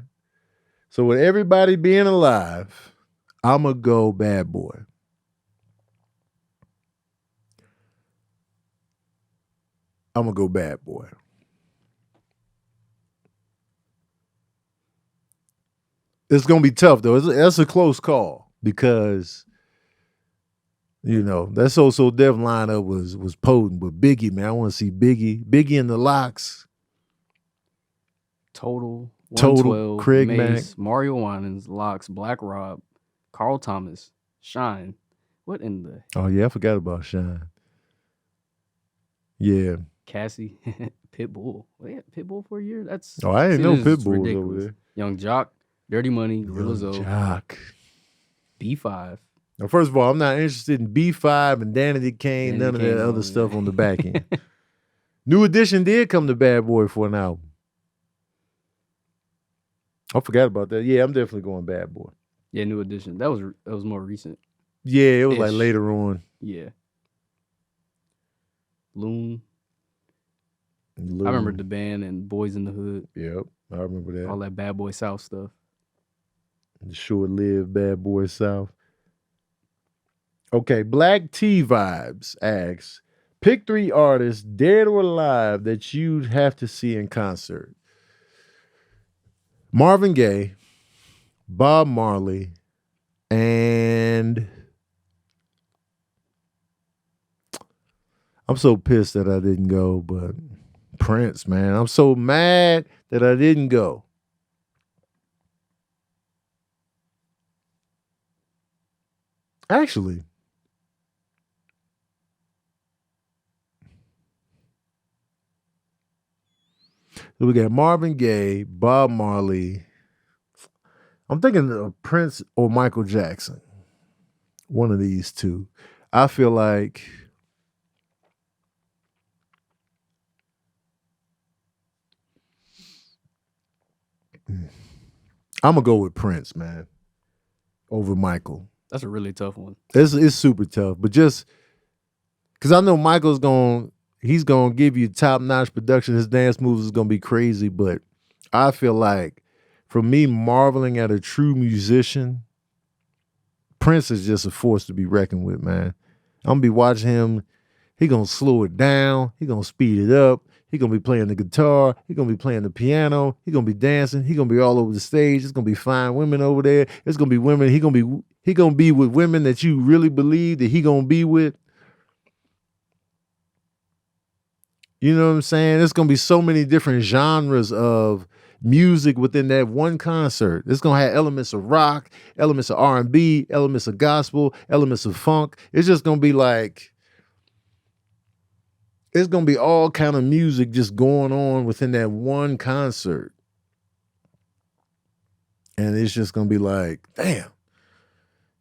So with everybody being alive, I'm going to go Bad Boy. I'm going to go Bad Boy. It's going to be tough, though. That's a close call because, you know, that So So Def lineup was potent. But Biggie, man, I want to see Biggie. Biggie and the Locks. Total, 112, Craig Mace, Mack. Mario Winans, Locks, Black Rob, Carl Thomas, Shine. What in the? Oh, yeah, I forgot about Shine. Yeah. Cassie, Pitbull. Wait, Pitbull for a year? That's I didn't know Pitbull was over ridiculous. there. Young Jock, Dirty Money, Gorilla Zoe, Jock. B5. Now, first of all, I'm not interested in B5 and Danity Kane, none of that other stuff on the back end. New Edition did come to Bad Boy for an album. I forgot about that. Yeah, I'm definitely going Bad Boy. Yeah, New Edition. That was more recent. Yeah, it was like later on. Yeah. Loon. I remember the band and Boys in the Hood. Yep, I remember that. All that Bad Boy South stuff. The short-lived Bad Boy South. Okay, Black T Vibes asks, pick 3 artists, dead or alive, that you'd have to see in concert. Marvin Gaye, Bob Marley, and I'm so pissed that I didn't go, but Prince, man. I'm so mad that I didn't go. Actually, we got Marvin Gaye, Bob Marley. I'm thinking of Prince or Michael Jackson. One of these two. I feel like I'm going to go with Prince, man, over Michael. That's a really tough one. It's super tough, but just because I know Michael's he's going to give you top-notch production. His dance moves is going to be crazy, but I feel like for me, marveling at a true musician, Prince is just a force to be reckoned with, man. I'm going to be watching him. He going to slow it down. He going to speed it up. He going to be playing the guitar. He going to be playing the piano. He going to be dancing. He going to be all over the stage. It's going to be fine women over there. It's going to be women. He going to be with women that you really believe that he going to be with. You know what I'm saying? There's going to be so many different genres of music within that one concert. It's going to have elements of rock, elements of R&B, elements of gospel, elements of funk. It's just going to be like, it's going to be all kind of music just going on within that one concert. And it's just going to be like, damn.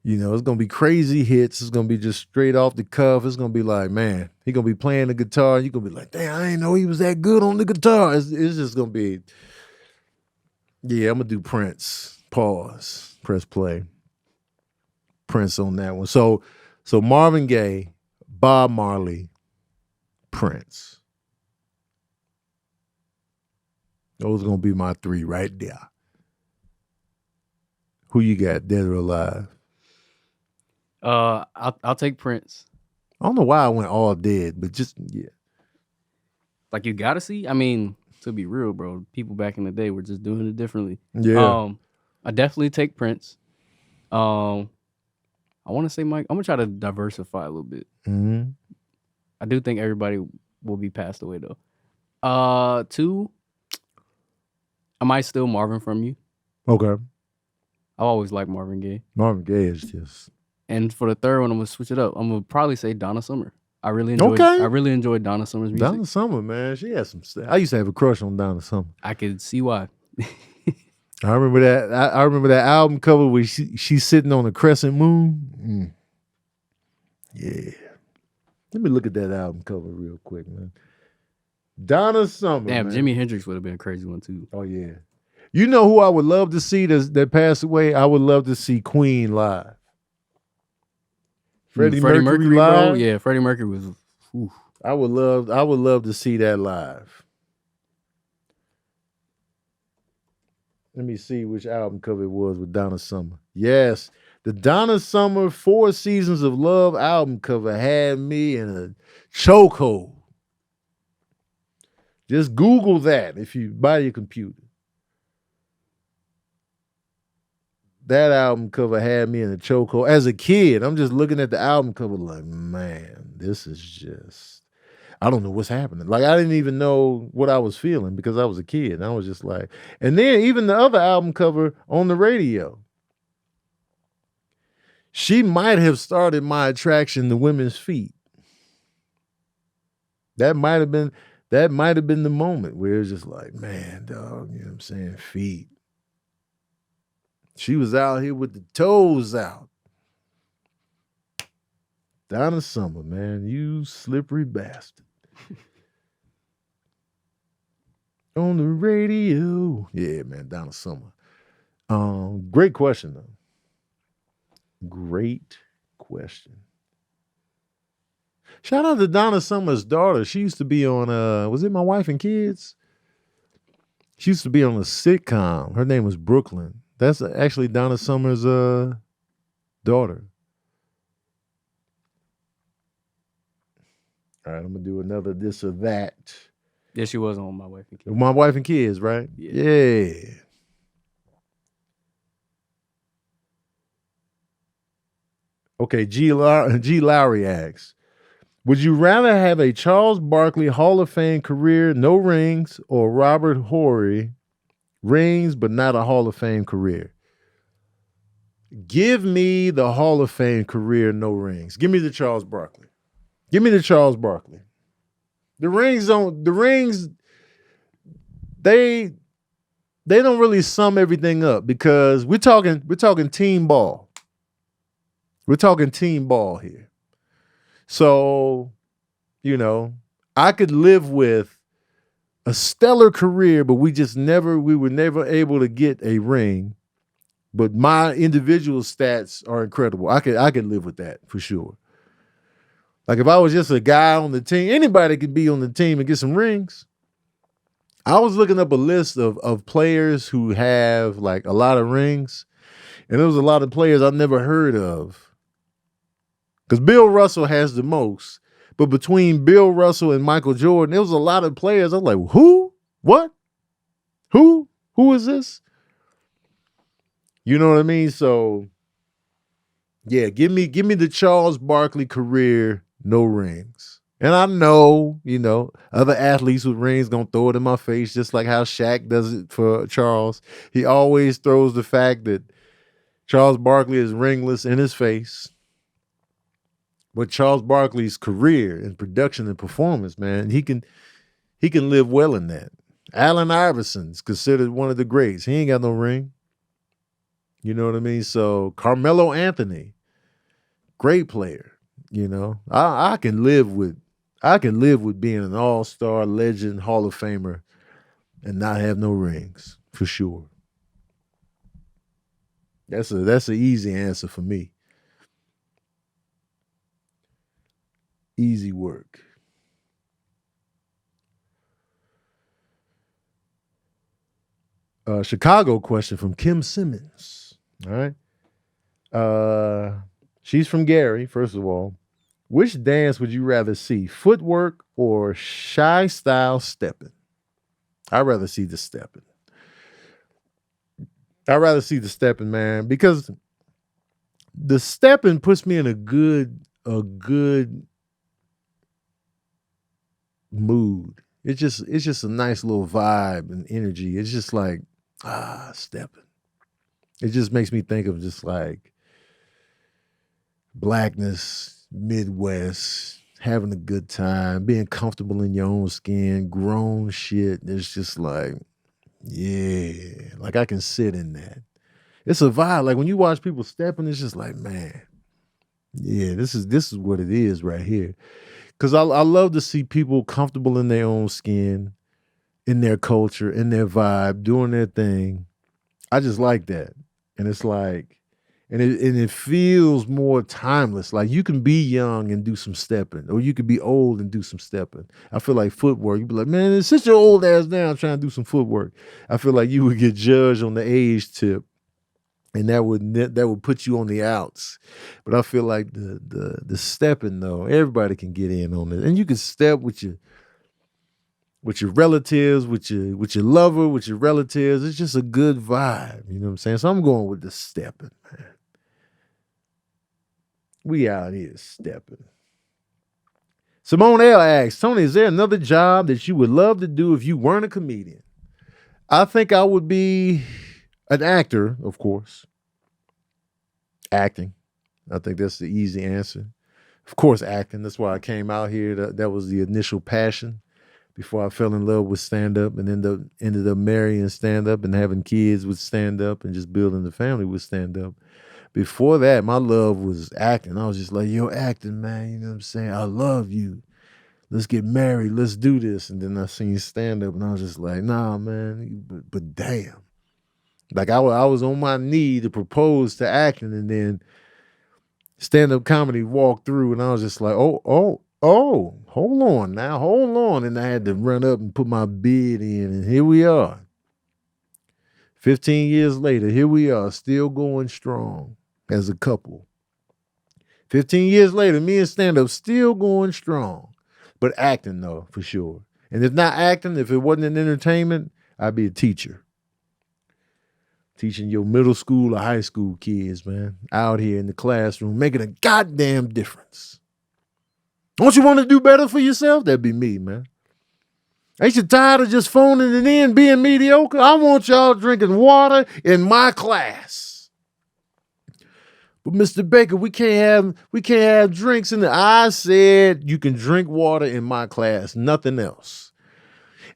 You know, it's going to be crazy hits. It's going to be just straight off the cuff. It's going to be like, man, he's going to be playing the guitar. You're going to be like, damn, I didn't know he was that good on the guitar. It's just going to be, yeah, I'm going to do Prince. Pause. Press play. Prince on that one. So Marvin Gaye, Bob Marley, Prince. Those are going to be my 3 right there. Who you got, dead or alive? I'll take Prince. I don't know why I went all dead, but just, yeah. Like, you gotta see. I mean, to be real, bro, people back in the day were just doing it differently. Yeah. I definitely take Prince. I want to say Mike. I'm gonna try to diversify a little bit. Mm-hmm. I do think everybody will be passed away though. 2, I might steal Marvin from you. Okay. I always like Marvin Gaye. Marvin Gaye is just. And for the 3rd one, I'm gonna switch it up. I'm gonna probably say Donna Summer. I really enjoyed Donna Summer's music. Donna Summer, man, she had some stuff. I used to have a crush on Donna Summer. I could see why. I remember that. I remember that album cover where she's sitting on a crescent moon. Yeah. Let me look at that album cover real quick, man. Donna Summer. Damn, man. Jimi Hendrix would have been a crazy one too. Oh yeah. You know who I would love to see that passed away? I would love to see Queen live. Freddie Mercury live? Bro? Yeah, Freddie Mercury was. Oof. I would love to see that live. Let me see which album cover it was with Donna Summer. Yes, the Donna Summer 4 Seasons of Love album cover had me in a chokehold. Just Google that if you buy your computer. That album cover had me in a chokehold. As a kid, I'm just looking at the album cover like, man, this is just, I don't know what's happening. Like, I didn't even know what I was feeling because I was a kid. And I was just like, and then even the other album cover on the radio. She might have started my attraction to women's feet. That might have been the moment where it's just like, man, dog, you know what I'm saying? Feet. She was out here with the toes out. Donna Summer, man, you slippery bastard. On the radio. Yeah, man, Donna Summer. Great question, though. Great question. Shout out to Donna Summer's daughter. She used to be on, was it My Wife and Kids? She used to be on a sitcom. Her name was Brooklyn. That's actually Donna Summer's daughter. All right, I'm going to do another this or that. Yeah, she was on My Wife and Kids. My Wife and Kids, right? Yeah. Okay, G. Lowry asks, would you rather have a Charles Barkley Hall of Fame career, no rings, or Robert Horry, rings but not a Hall of Fame career? Give me the Hall of Fame career, no rings. Give me the Charles Barkley. Give me the Charles Barkley. The rings, they don't really sum everything up because we're talking team ball. We're talking team ball here. So, you know, I could live with a stellar career, but we were never able to get a ring. But my individual stats are incredible. I could live with that for sure. Like if I was just a guy on the team, anybody could be on the team and get some rings. I was looking up a list of players who have like a lot of rings, and there was a lot of players I've never heard of. Because Bill Russell has the most. But between Bill Russell and Michael Jordan, there was a lot of players. I was like, who? What? Who? Who is this? You know what I mean? So, yeah, give me the Charles Barkley career, no rings. And I know, you know, other athletes with rings gonna throw it in my face, just like how Shaq does it for Charles. He always throws the fact that Charles Barkley is ringless in his face. But Charles Barkley's career and production and performance, man, he can live well in that. Allen Iverson's considered one of the greats. He ain't got no ring. You know what I mean? So Carmelo Anthony, great player. You know, I can live with being an all-star, legend, Hall of Famer, and not have no rings for sure. That's an easy answer for me. Easy work. Chicago question from Kim Simmons. All right. She's from Gary, first of all. Which dance would you rather see? Footwork or shy style stepping? I'd rather see the stepping. I'd rather see the stepping, man, because the stepping puts me in a good mood. It's just a nice little vibe and energy. It's just like, stepping. It just makes me think of just like blackness, Midwest, having a good time, being comfortable in your own skin, grown shit. It's just like, yeah, like I can sit in that. It's a vibe. Like when you watch people stepping, it's just like, man, yeah, this is what it is right here. Because I love to see people comfortable in their own skin, in their culture, in their vibe, doing their thing. I just like that. And it's like, And it feels more timeless. Like you can be young and do some stepping, or you could be old and do some stepping. I feel like footwork. You'd be like, man, sit your old ass down trying to do some footwork. I feel like you would get judged on the age tip, and that would put you on the outs. But I feel like the stepping though, everybody can get in on it, and you can step with your relatives, with your lover, with your relatives. It's just a good vibe. You know what I'm saying? So I'm going with the stepping, man. We out here stepping. Simone L asks, Tony, is there another job that you would love to do if you weren't a comedian? I think I would be an actor, of course. Acting. I think that's the easy answer. Of course, acting. That's why I came out here. That was the initial passion before I fell in love with stand-up and ended up marrying stand-up and having kids with stand-up and just building the family with stand-up. Before that, my love was acting. I was just like, yo, acting, man. You know what I'm saying? I love you. Let's get married. Let's do this. And then I seen stand-up, and I was just like, nah, man. But damn. Like, I was on my knee to propose to acting, and then stand-up comedy walked through, and I was just like, oh, hold on now. Hold on. And I had to run up and put my bid in, and here we are. 15 years later, here we are, still going strong as a couple. 15 years later, me and stand-up still going strong. But acting, though, for sure. And if not acting, if it wasn't an entertainment, I'd be a teacher. Teaching your middle school or high school kids, man, out here in the classroom, making a goddamn difference. Don't you want to do better for yourself? That'd be me, man. Ain't you tired of just phoning it in, being mediocre? I want y'all drinking water in my class. But Mr. Baker, we can't have drinks in the. I said you can drink water in my class, nothing else.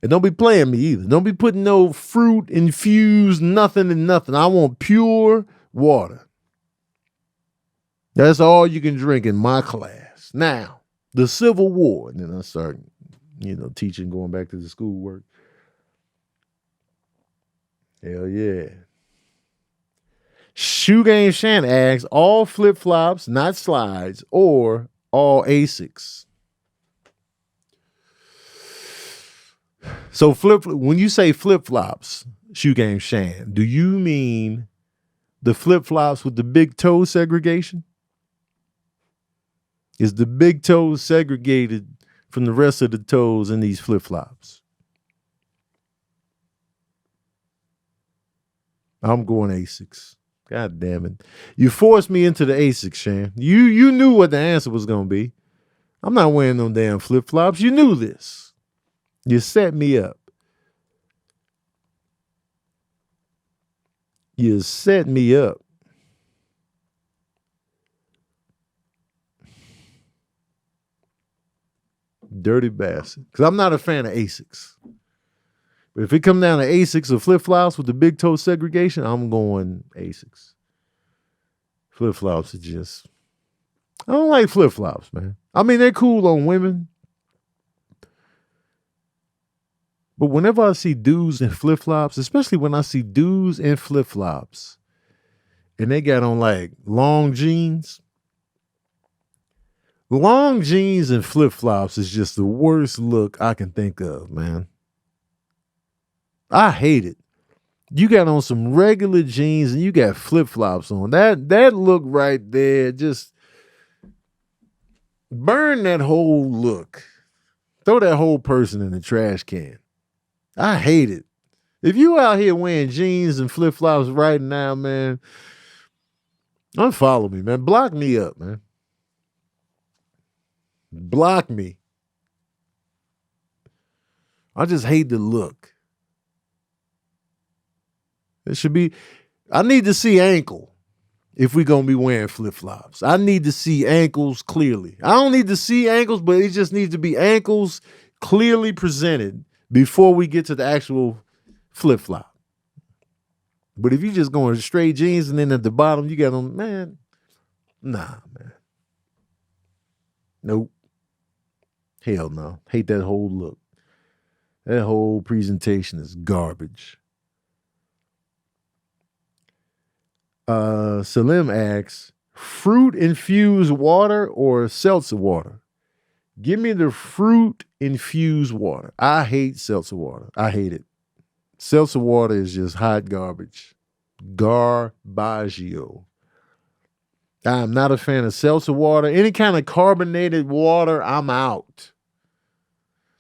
And don't be playing me either. Don't be putting no fruit infused nothing in nothing. I want pure water. That's all you can drink in my class. Now, the Civil War, and then I start, teaching, going back to the schoolwork. Hell yeah. Shoe Game Shan asks, all flip-flops, not slides, or all Asics? So when you say flip-flops, Shoe Game Shan, do you mean the flip-flops with the big toe segregation? Is the big toe segregated from the rest of the toes in these flip-flops? I'm going Asics. God damn it. You forced me into the Asics, Shan. You knew what the answer was going to be. I'm not wearing no damn flip-flops. You knew this. You set me up. You set me up. Dirty bastard. Because I'm not a fan of Asics. But if it come down to Asics or flip-flops with the big toe segregation, I'm going Asics. Flip-flops are just... I don't like flip-flops, man. I mean, they're cool on women. But whenever I see dudes in flip-flops, especially when I see dudes in flip-flops, and they got on like long jeans and flip-flops is just the worst look I can think of, man. I hate it. You got on some regular jeans and you got flip-flops on. That look right there, just burn that whole look. Throw that whole person in the trash can. I hate it. If you out here wearing jeans and flip-flops right now, man, unfollow me, man. Block me up, man. Block me. I just hate the look. It should be, I need to see ankle if we're going to be wearing flip-flops. I need to see ankles clearly. I don't need to see ankles, but it just needs to be ankles clearly presented before we get to the actual flip-flop. But if you just going straight jeans and then at the bottom you got them, man, nah, man. Nope. Hell no. Hate that whole look. That whole presentation is garbage. Salim asks, fruit infused water or seltzer water? Give me the fruit infused water. I hate seltzer water. I hate it. Seltzer water is just hot garbage. Garbaggio. I'm not a fan of seltzer water. Any kind of carbonated water, I'm out.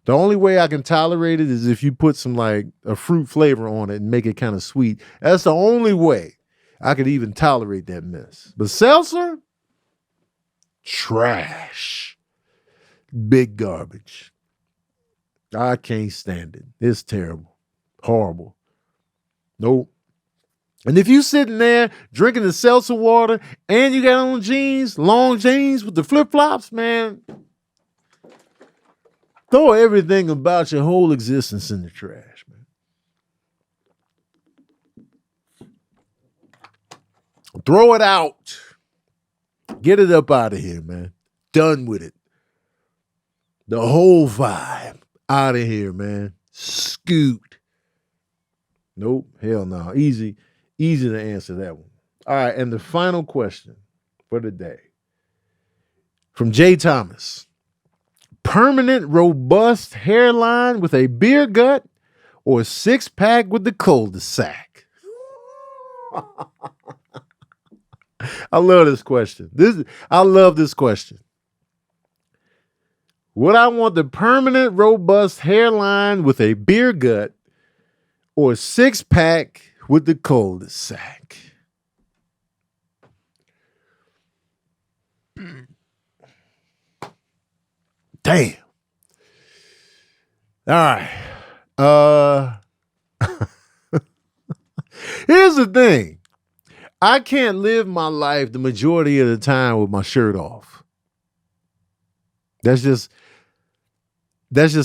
The only way I can tolerate it is if you put some like a fruit flavor on it and make it kind of sweet. That's the only way I could even tolerate that mess. But seltzer, trash. Big garbage. I can't stand it. It's terrible. Horrible. Nope. And if you sitting there drinking the seltzer water and you got on jeans, long jeans with the flip-flops, man, throw everything about your whole existence in the trash, man. Throw it out. Get it up out of here, man. Done with it. The whole vibe out of here, man. Scoot. Nope. Hell no. Easy to answer that one. All right. And the final question for the day from Jay Thomas. Permanent, robust hairline with a beer gut or six-pack with the cul-de-sac? I love this question. I love this question. Would I want the permanent, robust hairline with a beer gut or six-pack with the cul-de-sac? Damn. All right. Here's the thing. I can't live my life the majority of the time with my shirt off. That's just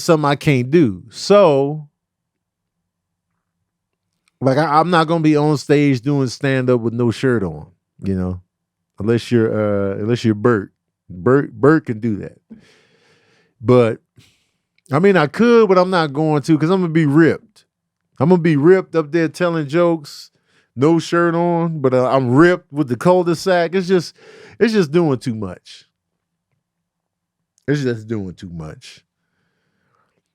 something I can't do. So, like, I'm not gonna be on stage doing stand up with no shirt on, you know, unless you're Bert. Bert can do that. But I mean, I could, but I'm not going to because I'm gonna be ripped. I'm gonna be ripped up there telling jokes, no shirt on, but I'm ripped with the cul-de-sac. It's just doing too much. It's just doing too much.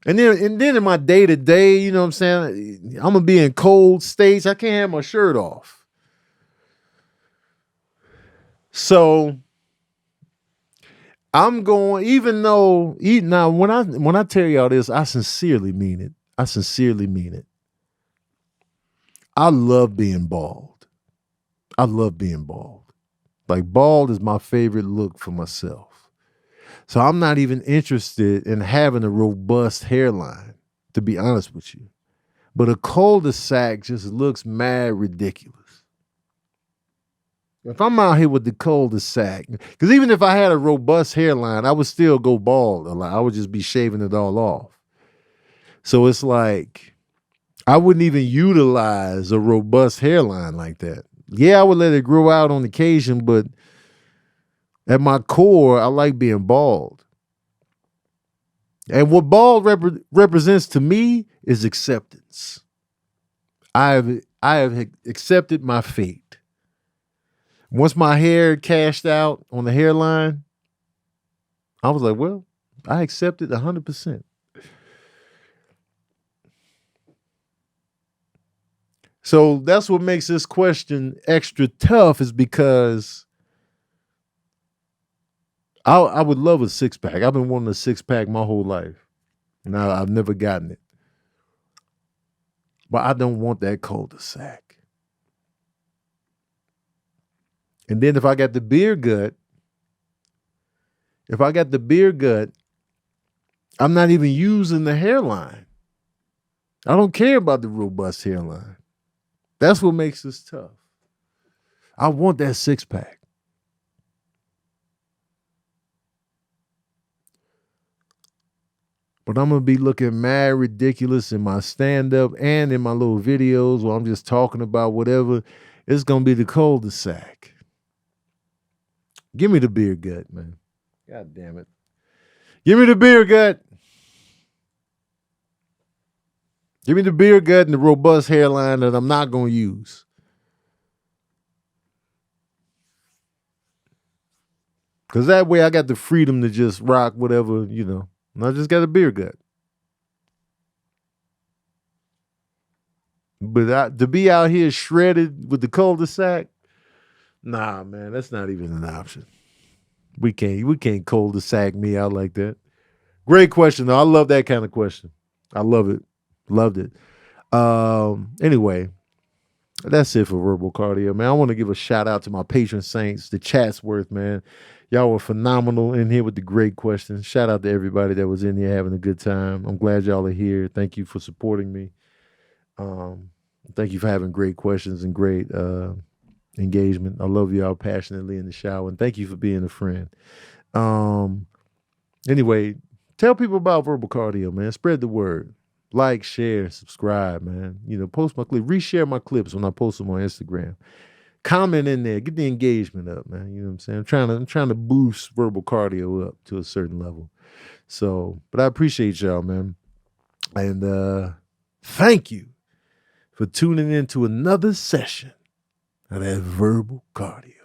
And then in my day-to-day, you know what I'm saying? I'm gonna be in cold states. I can't have my shirt off. So I'm going, even though now when I tell y'all this, I sincerely mean it. I sincerely mean it. I love being bald. I love being bald. Like, bald is my favorite look for myself. So I'm not even interested in having a robust hairline, to be honest with you. But a cul-de-sac just looks mad ridiculous. If I'm out here with the cul-de-sac, because even if I had a robust hairline, I would still go bald a lot. I would just be shaving it all off. So it's like, I wouldn't even utilize a robust hairline like that. Yeah, I would let it grow out on occasion, but at my core, I like being bald. And what bald represents to me is acceptance. I have accepted my fate. Once my hair cashed out on the hairline, I was like, well, I accept it 100%. So that's what makes this question extra tough, is because I would love a six-pack. I've been wanting a six-pack my whole life. Now I've never gotten it. But I don't want that cul-de-sac. And then if I got the beer gut, I'm not even using the hairline. I don't care about the robust hairline. That's what makes this tough. I want that six-pack. But I'm going to be looking mad ridiculous in my stand-up and in my little videos where I'm just talking about whatever. It's going to be the cul-de-sac. Give me the beer gut, man. God damn it. Give me the beer gut. Give me the beer gut and the robust hairline that I'm not going to use. Because that way I got the freedom to just rock whatever, you know. And I just got a beer gut. But to be out here shredded with the cul-de-sac, nah, man, that's not even an option. We can't cul-de-sac me out like that. Great question, though. I love that kind of question. I love it. Loved it. Anyway, that's it for Verbal Cardio, man. I want to give a shout out to my patron saints, the Chatsworth, man. Y'all were phenomenal in here with the great questions. Shout out to everybody that was in here having a good time. I'm glad y'all are here. Thank you for supporting me. Thank you for having great questions and great engagement. I love y'all passionately in the shower, and thank you for being a friend. Anyway, tell people about Verbal Cardio, man. Spread the word. Like, share, subscribe, man. You know, post my clip, reshare my clips when I post them on Instagram. Comment in there, get the engagement up, man. You know what I'm saying? I'm trying to boost Verbal Cardio up to a certain level. So, but I appreciate y'all, man. And thank you for tuning in to another session of that Verbal Cardio.